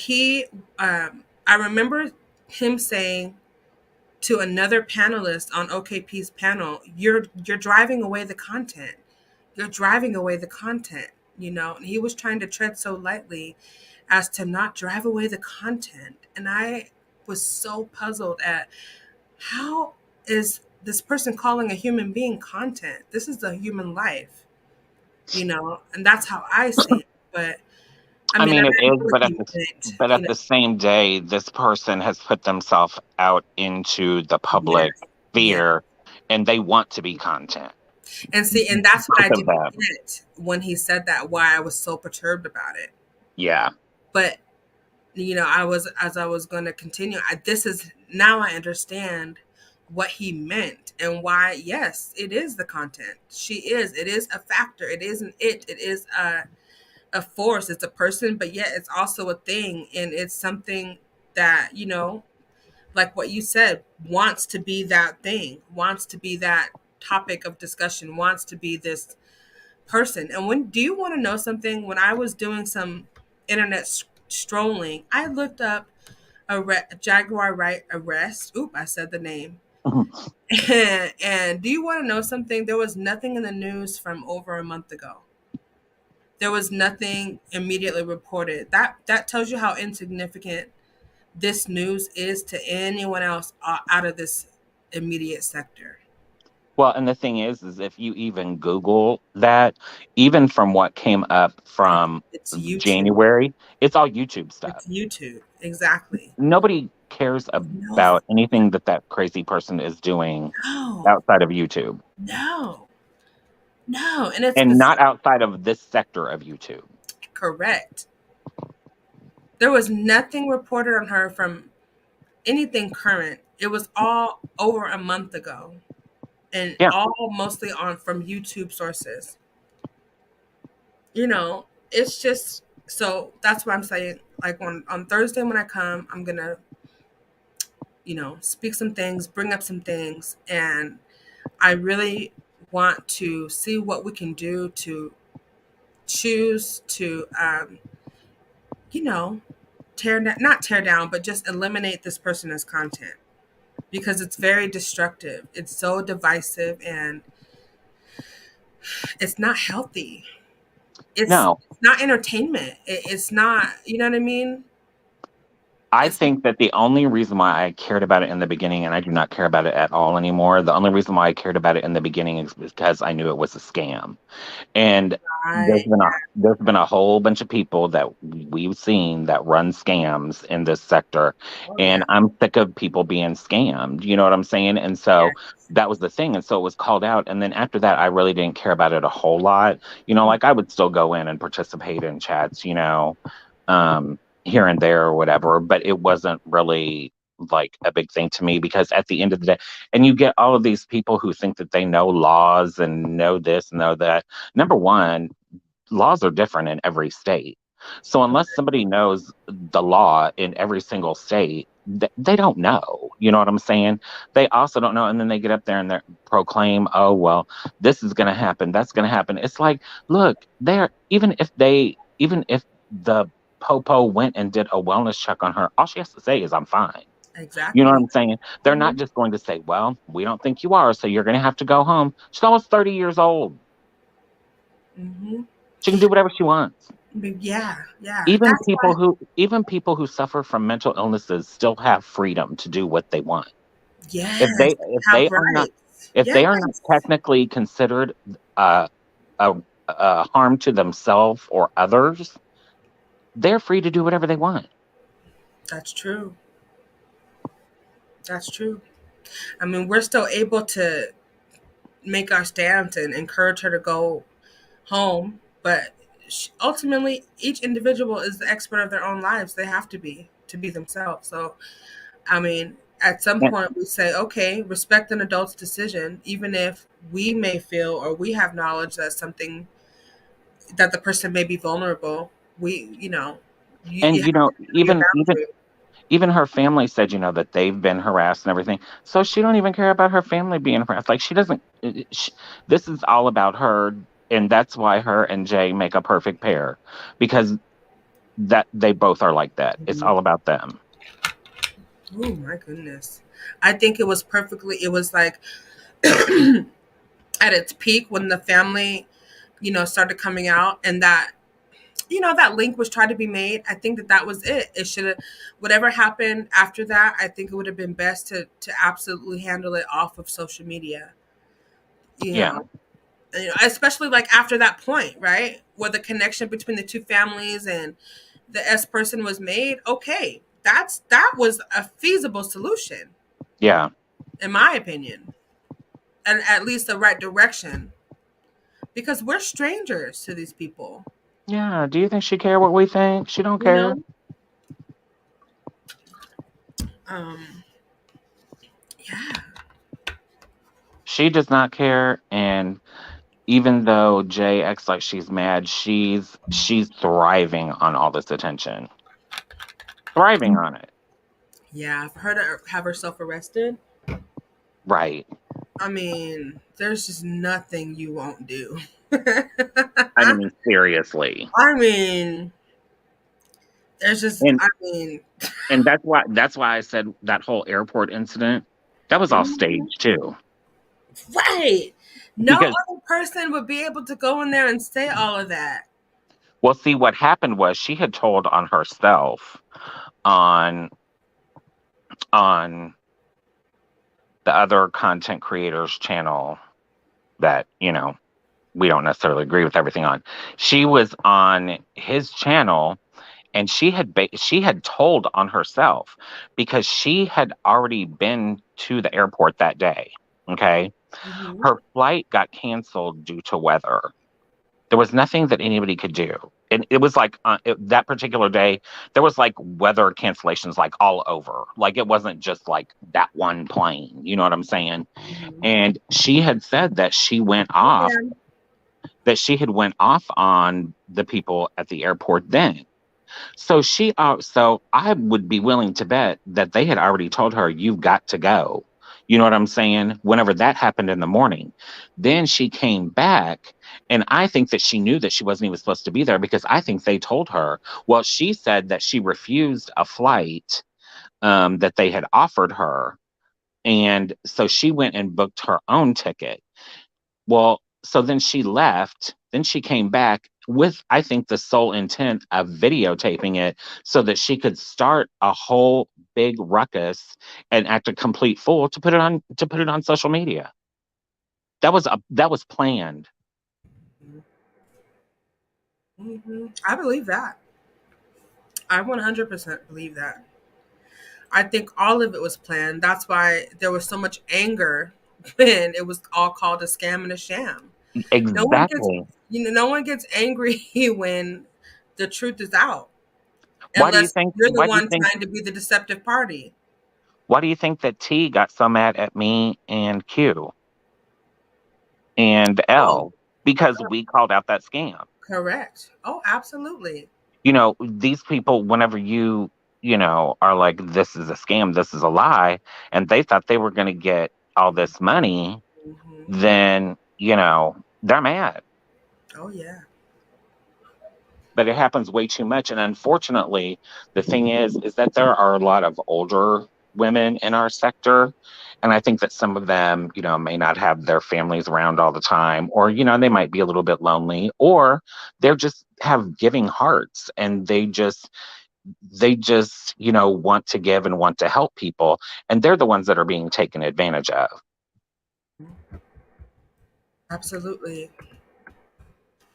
I remember him saying to another panelist on OKP's panel, "You're driving away the content. You're driving away the content." You know, and he was trying to tread so lightly as to not drive away the content, and I was so puzzled at how is this person calling a human being content? This is a human life, you know, and that's how I see it. But I I mean, mean, it I is, know but he meant, but you at know, the same day, this person has put themselves out into the yes, public yeah. sphere, and they want to be content. And see, and that's what Both I of didn't them. get when he said that, why I was so perturbed about it. Yeah. But, you know, as I was going to continue, this is now I understand what he meant and why, yes, it is the content. It is a factor. It is a force. It's a person, but yet it's also a thing. And it's something that, you know, like what you said, wants to be that thing, wants to be that topic of discussion, wants to be this person. And when do you want to know something? When I was doing some internet strolling, I looked up Jaguar right arrest. Oop, I said the name. And do you want to know something? There was nothing in the news from over a month ago. There was nothing immediately reported. That tells you how insignificant this news is to anyone else out of this immediate sector. Well, and the thing is if you even Google that, even from what came up from It's YouTube. January, it's all YouTube stuff. It's YouTube. Exactly. Nobody cares No, about anything that crazy person is doing no, outside of YouTube, no, no. And it's and not outside of this sector of YouTube. correct. There was nothing reported on her from anything current. It was all over a month ago and Yeah. all mostly on from YouTube sources. You know, it's just so that's what I'm saying. Like on Thursday when I come, I'm gonna, you know, speak some things, bring up some things, and I really want to see what we can do to choose to, you know, not tear down, but just eliminate this person as content because it's very destructive. It's so divisive and it's not healthy. No, It's not entertainment. It's not, you know what I mean? I It's think that the only reason why I cared about it in the beginning, and I do not care about it at all anymore, the only reason why I cared about it in the beginning is because I knew it was a scam. And right. there's been a whole bunch of people that we've seen that run scams in this sector, Oh and yeah. I'm sick of people being scammed. You know what I'm saying? And so Yes. that was the thing, and so it was called out. And then after that, I really didn't care about it a whole lot. You know, like I would still go in and participate in chats. Here and there or whatever, but it wasn't really like a big thing to me because at the end of the day, and you get all of these people who think that they know laws and know this, know that. Number one, laws are different in every state. So unless somebody knows the law in every single state, they don't know. You know what I'm saying? They also don't know, and then they get up there and they proclaim, "Oh well, this is going to happen. That's going to happen." It's like, look, they're even if the popo went and did a wellness check on her, all she has to say is, "I'm fine." You know what Exactly. I'm saying? They're not Mhm. just going to say, "Well, we don't think you are, so you're going to have to go home." She's almost 30 years old. Mhm. She can do whatever she wants. But yeah, yeah. That's why. Even people who suffer from mental illnesses still have freedom to do what they want. If Yes. they if Have they are not rights. if Yes. they are not technically considered uh, a, a harm to themselves or others, they're free to do whatever they want. That's true. That's true. I mean, we're still able to make our stance and encourage her to go home, but ultimately, each individual is the expert of their own lives. They have to be themselves. So, I mean, at some And, point, we say, okay, respect an adult's decision, even if we may feel or we have knowledge that something that the person may be vulnerable. You and have to know your boundary. even her family said, that they've been harassed and everything. So she don't even care about her family being harassed. Like she doesn't. This is all about her, and that's why her and Jay make a perfect pair because that they both are like that. It's all about them. Oh my goodness. I think it was perfectly, it was like at its peak when the family, started coming out and that link was trying to be made. I think that was it. It should have, whatever happened after that, I think it would have been best to absolutely handle it off of social media, you Yeah, know, especially like after that point, right? Where the connection between the two families and the S person was made. Okay. That was a feasible solution, yeah, in my opinion, and at least the right direction because we're strangers to these people. yeah. Do you think she care what we think? She don't You care. know, um, yeah, She does not care, and even though Jay acts like she's mad, she's thriving on all this attention. Thriving on it. yeah. For her to have herself arrested, Right. I mean, there's just nothing you won't do. I mean, seriously. I mean, And I mean, and that's why I said that whole airport incident, that was all mhm, staged too. right. No Because other person would be able to go in there and say all of that. well, see what happened was she had told on herself on on the other content creators channel that, we don't necessarily agree with everything on. She was on his channel and she had told on herself because she had already been to the airport that day. Okay, Hmm. her flight got canceled due to weather. There was nothing that anybody could do, and it was like that particular day there was like weather cancellations like all over. Like it wasn't just like that one plane. You know what I'm saying? Hmm. And she had said that Yeah. she had went off on the people at the airport then. So I would be willing to bet that they had already told her, "You've got to go." You know what I'm saying? Whenever that happened in the morning, then she came back, and I think that she knew that she wasn't even supposed to be there because I think they told her. Well, she said that she refused a flight that they had offered her, and so she went and booked her own ticket. Well, so then she left. Then she came back. with, I think, the sole intent of videotaping it so that she could start a whole big ruckus and act a complete fool to put it on social media. That was planned. I believe that. I 100% believe that. I think all of it was planned. That's why there was so much anger when it was all called a scam and a sham. No one gets, Exactly. no one gets angry when the truth is out, unless you're the Why do you one think trying to be the deceptive party. why do you think that T got so mad at me and Q and Oh, L because we called out that scam? correct. Oh, absolutely. These people, whenever are like, this is a scam, this is a lie, and they thought they were going to get all this money, Hmm. then, they're mad. Oh, yeah. But it happens way too much. And unfortunately, the thing is that there are a lot of older women in our sector. And I think that some of them, may not have their families around all the time, or, they might be a little bit lonely, or they're just have giving hearts and they just want to give and want to help people, and they're the ones that are being taken advantage of. Absolutely.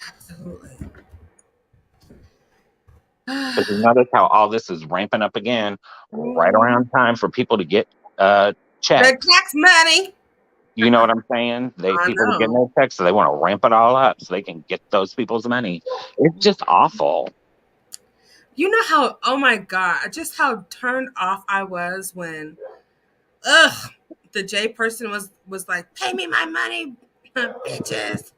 Absolutely. Because you notice how all this is ramping up again right Mhm. around time for people to get The checks. tax money. You know what I'm saying? I People are getting know. their checks, so they want to ramp it all up so they can get those people's money. It's just awful. You know how, oh my God, just how turned off I was when, ugh, the J person was like, pay me my money, bitches.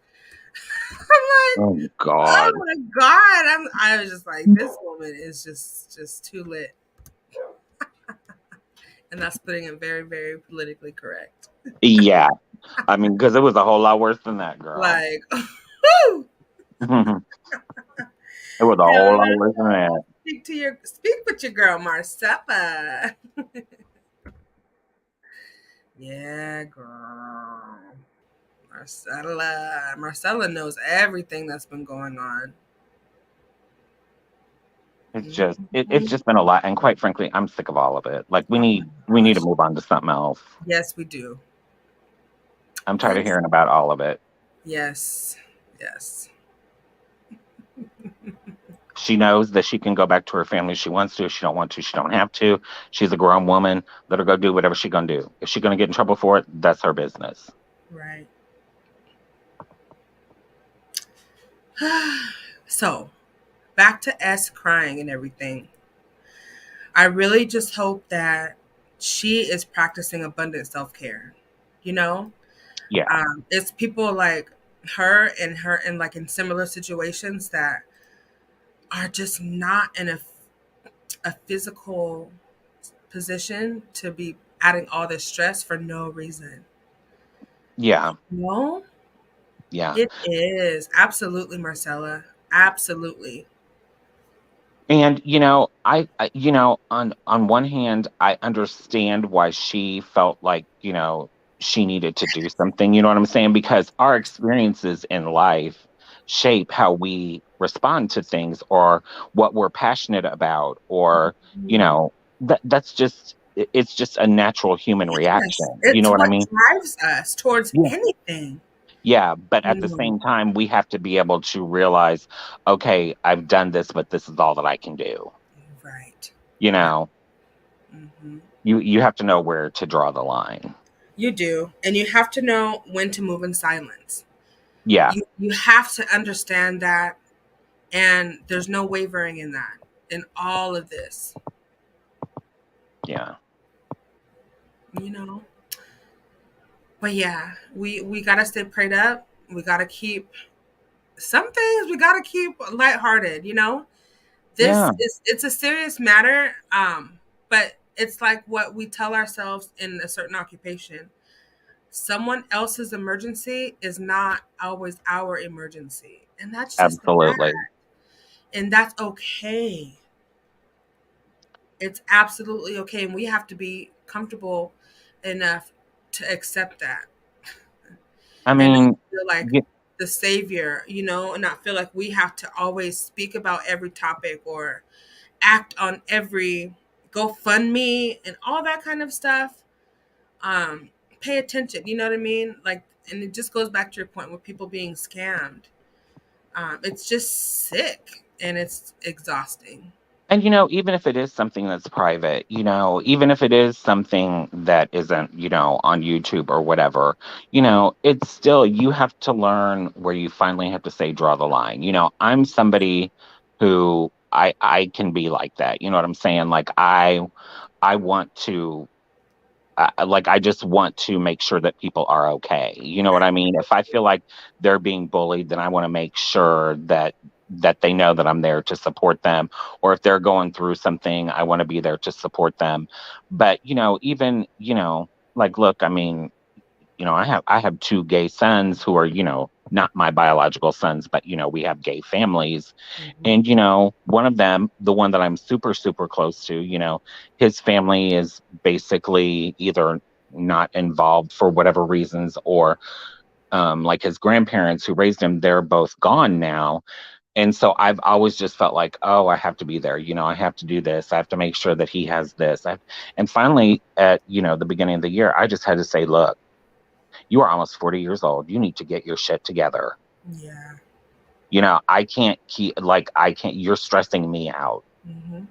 I'm like, Oh oh God. my God. I was just like, this woman is just too lit. And that's putting it very, very politically correct. Yeah. I mean, because it was a whole lot worse than that, girl. Like, whoo! It was a whole lot worse than that. Speak with your girl Marcella. Yeah, girl. Marcella knows everything that's been going on. It's just been a lot, and quite frankly, I'm sick of all of it. Like Oh my we need to gosh. move on to something else. Yes, we do. I'm tired of Yes. hearing about all of it. Yes. Yes. She knows that she can go back to her family if she wants to. If she don't want to, she don't have to. She's a grown woman. Let her go do whatever she's gonna do. If she's gonna get in trouble for it, that's her business. Right. So, back to S crying and everything. I really just hope that she is practicing abundant self care. You know, Yeah, it's people like her and like in similar situations that are just not in a physical position to be adding all this stress for no reason. yeah, No, yeah. it is absolutely, Marcella. Absolutely. And on one hand, I understand why she felt like she needed to do something. You know what I'm saying? Because our experiences in life shape how we respond to things, or what we're passionate about, or Mhm. that's just it's just a natural human Yes, reaction. You know it's what I what mean? drives us towards Yeah. anything. Yeah, but at the Mm, same time, we have to be able to realize, okay, I've done this, but this is all that I can do. right. you Right. know Hmm. you have to know where to draw the line. You do, and you have to know when to move in silence. Yeah, You have to understand that, and there's no wavering in that in all of this. yeah, You know. But yeah, we gotta stay prayed up. We gotta keep some things. We gotta keep lighthearted. You know, yeah, it's a serious matter. But it's like what we tell ourselves in a certain occupation. Someone else's emergency is not always our emergency, and that's just the fact. absolutely. And that's okay. It's absolutely okay, and we have to be comfortable enough to accept that I and not mean, feel like y- the savior, and not feel like we have to always speak about every topic or act on every GoFundMe and all that kind of stuff. Pay attention, you know what I mean? Like, and it just goes back to your point with people being scammed. It's just sick and it's exhausting. And even if it is something that's private, even if it is something that isn't, on YouTube or whatever, it's still, you have to learn where you finally have to say, draw the line. I'm somebody who I can be like that. You know what I'm saying? Like I want to, like, I just want to make sure that people are okay. You know what I mean? If I feel like they're being bullied, then I want to make sure that they know that I'm there to support them. Or if they're going through something, I want to be there to support them. But, even, like, look, I mean, I have two gay sons who are, not my biological sons, but we have gay families. Mhm. And one of them, the one that I'm super super close to, his family is basically either not involved for whatever reasons, or like his grandparents who raised him, they're both gone now. And so I've always just felt like, oh, I have to be there. I have to do this. I have to make sure that he has this. And finally, at the beginning of the year, I just had to say, look, you are almost 40 years old. You need to get your shit together. Yeah. I can't you're stressing me out. Hmm.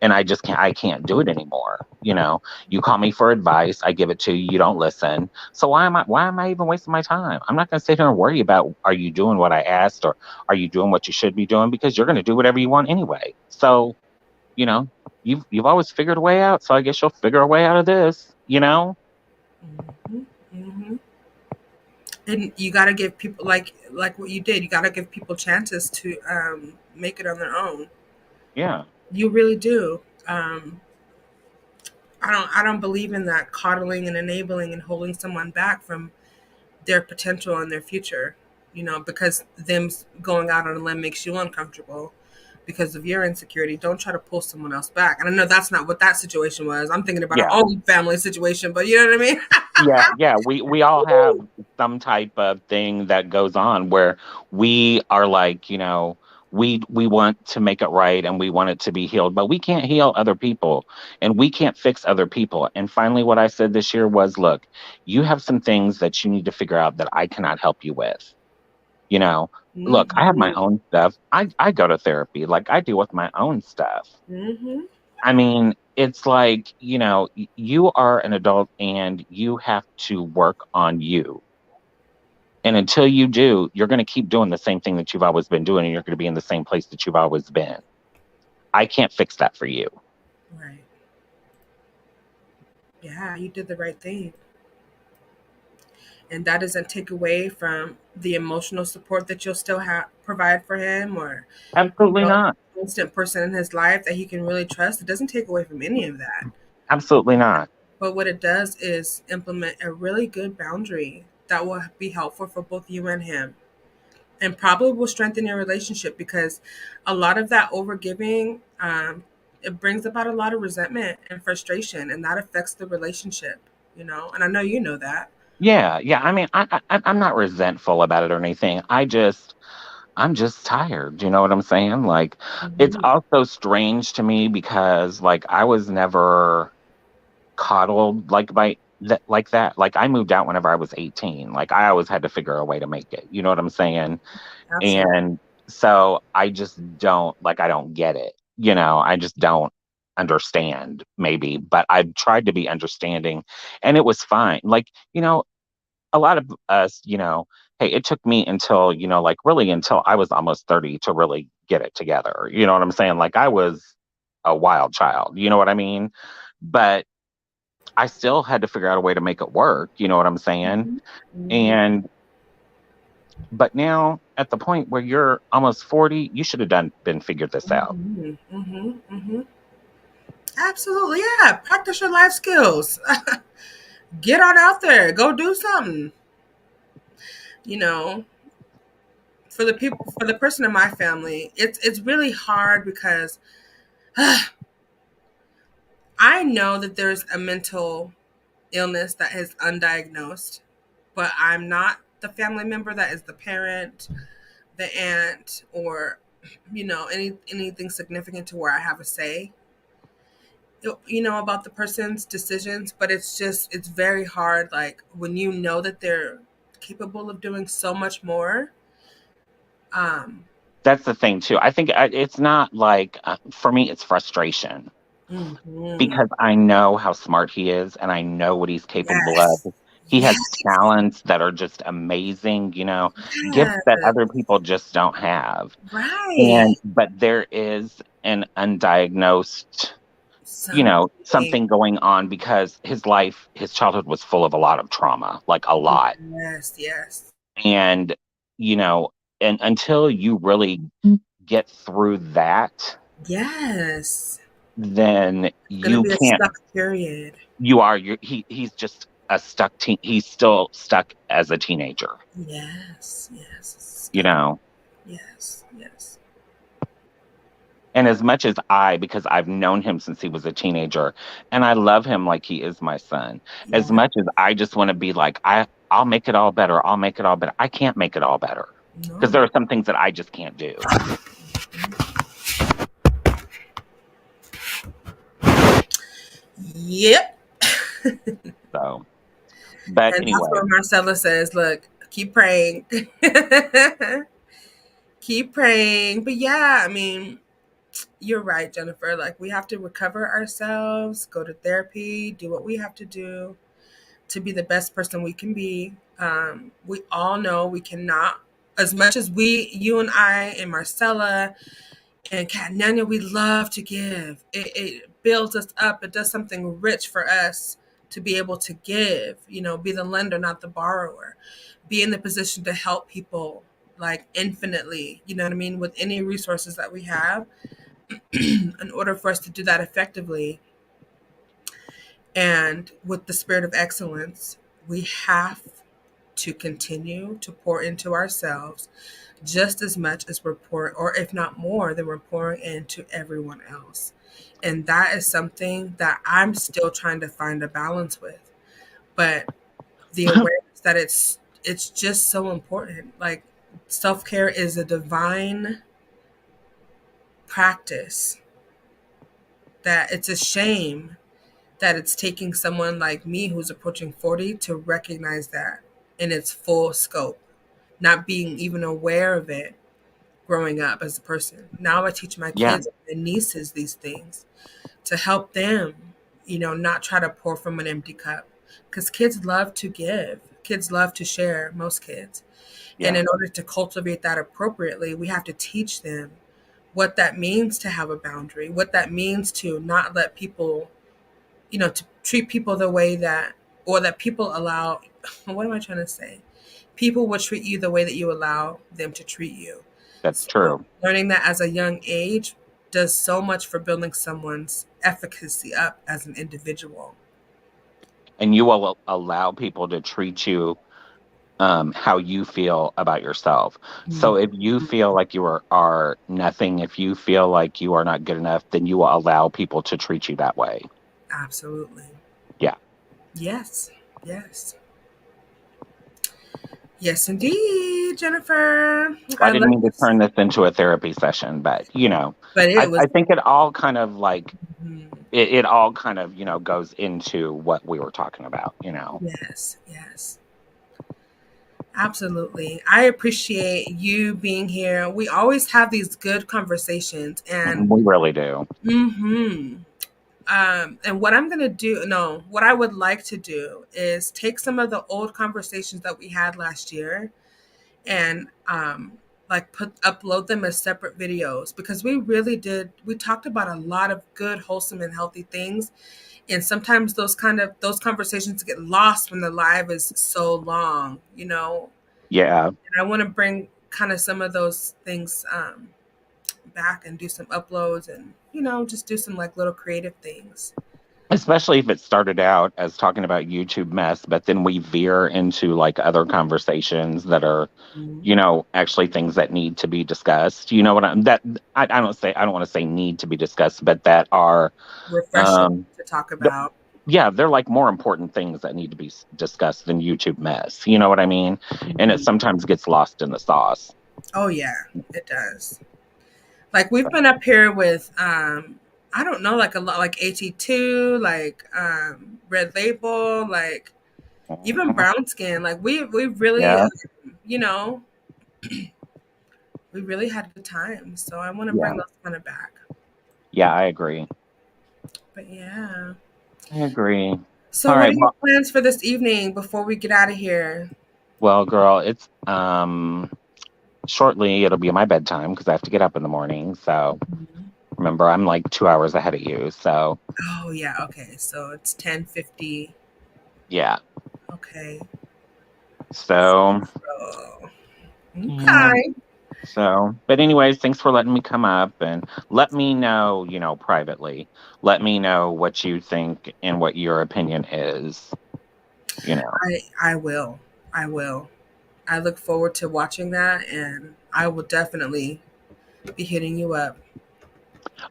And I can't do it anymore. You call me for advice, I give it to you, you don't listen. So why am I even wasting my time? I'm not going to sit here and worry about, are you doing what I asked, or are you doing what you should be doing? Because you're going to do whatever you want anyway. So, you know, you've always figured a way out. So I guess you'll figure a way out of this. Hmm. Hmm. And you got to give people like what you did. You got to give people chances to make it on their own. Yeah. You really do. Um, I don't believe in that coddling and enabling and holding someone back from their potential and their future. Because them going out on a limb makes you uncomfortable because of your insecurity. Don't try to pull someone else back. And I know that's not what that situation was. I'm thinking about our Yeah. own family situation, but you know what I mean? Yeah, we all have some type of thing that goes on where we are like, we want to make it right and we want it to be healed, but we can't heal other people and we can't fix other people. And finally, what I said this year was, look, you have some things that you need to figure out that I cannot help you with. You know, Look, I have my Hmm. own stuff. I go to therapy. Like, I deal with my own stuff. Hmm. I mean, it's like, you are an adult and you have to work on you. And until you do, you're going to keep doing the same thing that you've always been doing, and you're going to be in the same place that you've always been. I can't fix that for you. Right. Yeah, you did the right thing. And that doesn't take away from the emotional support that you'll still have provide for him, or you Absolutely know not. constant person in his life that he can really trust. It doesn't take away from any of that. Absolutely not. But what it does is implement a really good boundary that will be helpful for both you and him, and probably will strengthen your relationship, because a lot of that overgiving, it brings about a lot of resentment and frustration, and that affects the relationship. And I know you know that. Yeah, yeah. I mean, I'm not resentful about it or anything. I'm just tired. You know what I'm saying? Like, it's Hmm. also strange to me because, like, I was never coddled like that. Like, I moved out whenever I was 18. Like, I always had to figure a way to make it. You know what I'm saying? Absolutely. And so I just don't, like, I don't get it. I just don't understand, maybe, but I've tried to be understanding, and it was fine. Like, a lot of us, hey, it took me until, like, really until I was almost 30 to really get it together. You know what I'm saying? Like, I was a wild child. You know what I mean? But I still had to figure out a way to make it work. You know what I'm saying? Hmm. Hmm. And but now, at the point where you're almost 40, you should have been figured this out. Hmm. Hmm. Hmm. Absolutely, yeah. Practice your life skills. Get on out there. Go do something. You know, for the person in my family, it's really hard because I know that there's a mental illness that is undiagnosed, but I'm not the family member that is the parent, the aunt, or anything significant to where I have a say, about the person's decisions. But it's very hard, like when you know that they're capable of doing so much more. That's the thing too. I think it's not like for me, it's frustration because I know how smart he is and I know what he's capable Yes. of. He has Yes. talents that are just amazing, gifts Yes. that other people just don't have. Right. But there is an undiagnosed, Something. something going on because his childhood was full of a lot of trauma, like a lot. Yes. Yes. And, and until you really get through that, Yes. then Gonna you be a can't, stuck period. he's just a stuck he's still stuck as a teenager, Yes. Yes. Yes. Yes. And as much as because I've known him since he was a teenager and I love him like he is my son, as Yeah. much as I just want to be like, I'll make it all better. I'll make it all better. I can't make it all better because there are some things that I just can't do. Yep. So, but And anyway, that's what Marcella says. Look, keep praying. Keep praying. But yeah, I mean, you're right, Jennifer. Like, we have to recover ourselves, go to therapy, do what we have to do to be the best person we can be. We all know we cannot, as much as you and I and Marcella and Kat and Nanya, we love to give. It builds us up. It does something rich for us to be able to give, be the lender, not the borrower. Be in the position to help people like infinitely, you know what I mean, with any resources that we have. In order for us to do that effectively and with the spirit of excellence, we have to continue to pour into ourselves just as much as we're pouring, or if not more than we're pouring into everyone else. And that is something that I'm still trying to find a balance with. But the awareness that it's just so important. Like, self-care is a divine practice that it's a shame that it's taking someone like me who's approaching 40 to recognize that in its full scope, not being even aware of it growing up as a person. Now I teach my kids and nieces these things to help them, not try to pour from an empty cup, because kids love to give. Kids love to share, most kids. Yeah. And in order to cultivate that appropriately, we have to teach them what that means to have a boundary, what that means to not let people, to treat people the way that, or that people allow, what am I trying to say? People will treat you the way that you allow them to treat you. That's true. Learning that as a young age does so much for building someone's efficacy up as an individual. And you will allow people to treat you how you feel about yourself. Mm-hmm. So if you feel like you are nothing, if you feel like you are not good enough, then you will allow people to treat you that way. Absolutely. Yeah. Yes. Yes. Yes, indeed, Jennifer. I didn't mean to turn this into a therapy session, but I think it all kind of like it all kind of goes into what we were talking about. Yes. Yes. Absolutely. I appreciate you being here. We always have these good conversations, and we really do. Mm-hmm. And what what I would like to do is take some of the old conversations that we had last year and upload them as separate videos, because we talked about a lot of good, wholesome, and healthy things. And sometimes those conversations get lost when the live is so long, Yeah. And I want to bring kind of some of those things back and do some uploads and, just do some like little creative things. Especially if it started out as talking about YouTube mess, but then we veer into like other conversations that are, actually things that need to be discussed. I don't want to say need to be discussed, but that are refreshing to talk about. yeah, they're like more important things that need to be discussed than YouTube mess. You know what I mean? And it sometimes gets lost in the sauce. Oh yeah, it does. Like we've been up here with I don't know, like a lot like AT2, like Red Label, like even Mhm. Brown Skin. Like we really Yeah, you know, we really had good times. So I want to yeah, bring those kind of back. yeah. I agree. But yeah. I agree. So All what right. are your Well, plans for this evening before we get out of here? well, girl, it's shortly. It'll be my bedtime because I have to get up in the morning. So remember, I'm like 2 hours ahead of you. So Oh yeah, okay. So it's 10:50. yeah. Okay. So Oh, yeah. okay. So, but anyways, thanks for letting me come up and let me know, privately. Let me know what you think and what your opinion is, you know. I will. I will. I look forward to watching that and I will definitely be hitting you up.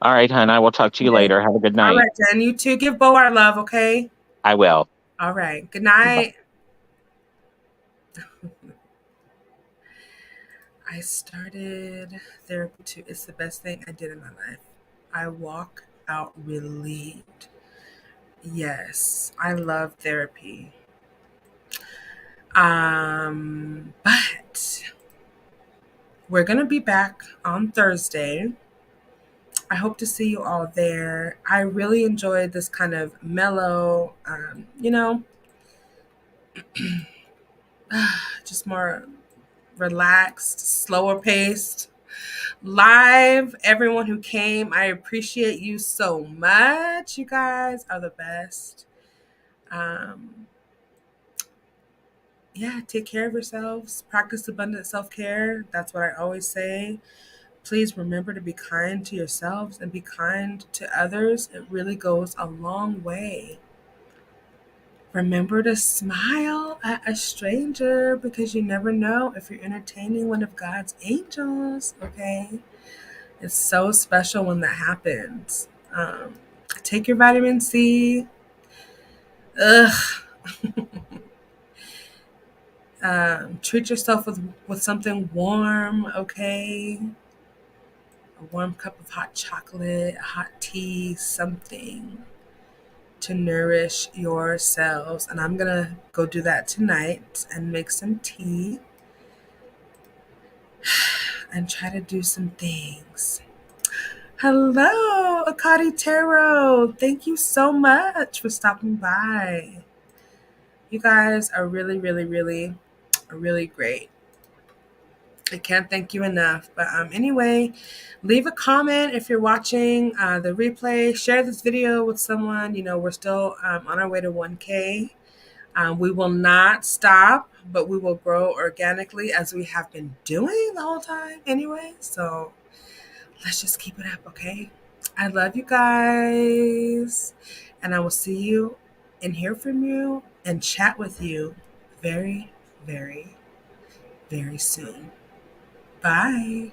All right, hon, I will talk to you Okay. later. Have a good All night. right, Jen. You too. Give Bo our love, okay? I will. All right. Good Bye. night. I started therapy too. It's the best thing I did in my life. I walk out relieved. Yes, I love therapy. But we're gonna be back on Thursday. I hope to see you all there. I really enjoyed this kind of mellow, just more relaxed, slower paced, live. Everyone who came, I appreciate you so much. You guys are the best. Um, yeah, take care of yourselves. Practice abundant self care. That's what I always say. Please remember to be kind to yourselves and be kind to others. It really goes a long way. Remember to smile at a stranger because you never know if you're entertaining one of God's angels, okay? It's so special when that happens. Take your vitamin C. Ugh. Treat yourself with something warm, okay? A warm cup of hot chocolate, hot tea, something to nourish yourselves. And I'm going to go do that tonight and make some tea and try to do some things. Hello, Akati Tarot. Thank you so much for stopping by. You guys are really, really, really, really great. I can't thank you enough. But anyway, leave a comment if you're watching the replay. Share this video with someone. You know, we're still on our way to 1K. We will not stop, but we will grow organically as we have been doing the whole time anyway. So let's just keep it up, okay? I love you guys. And I will see you and hear from you and chat with you very, very, very soon. Bye.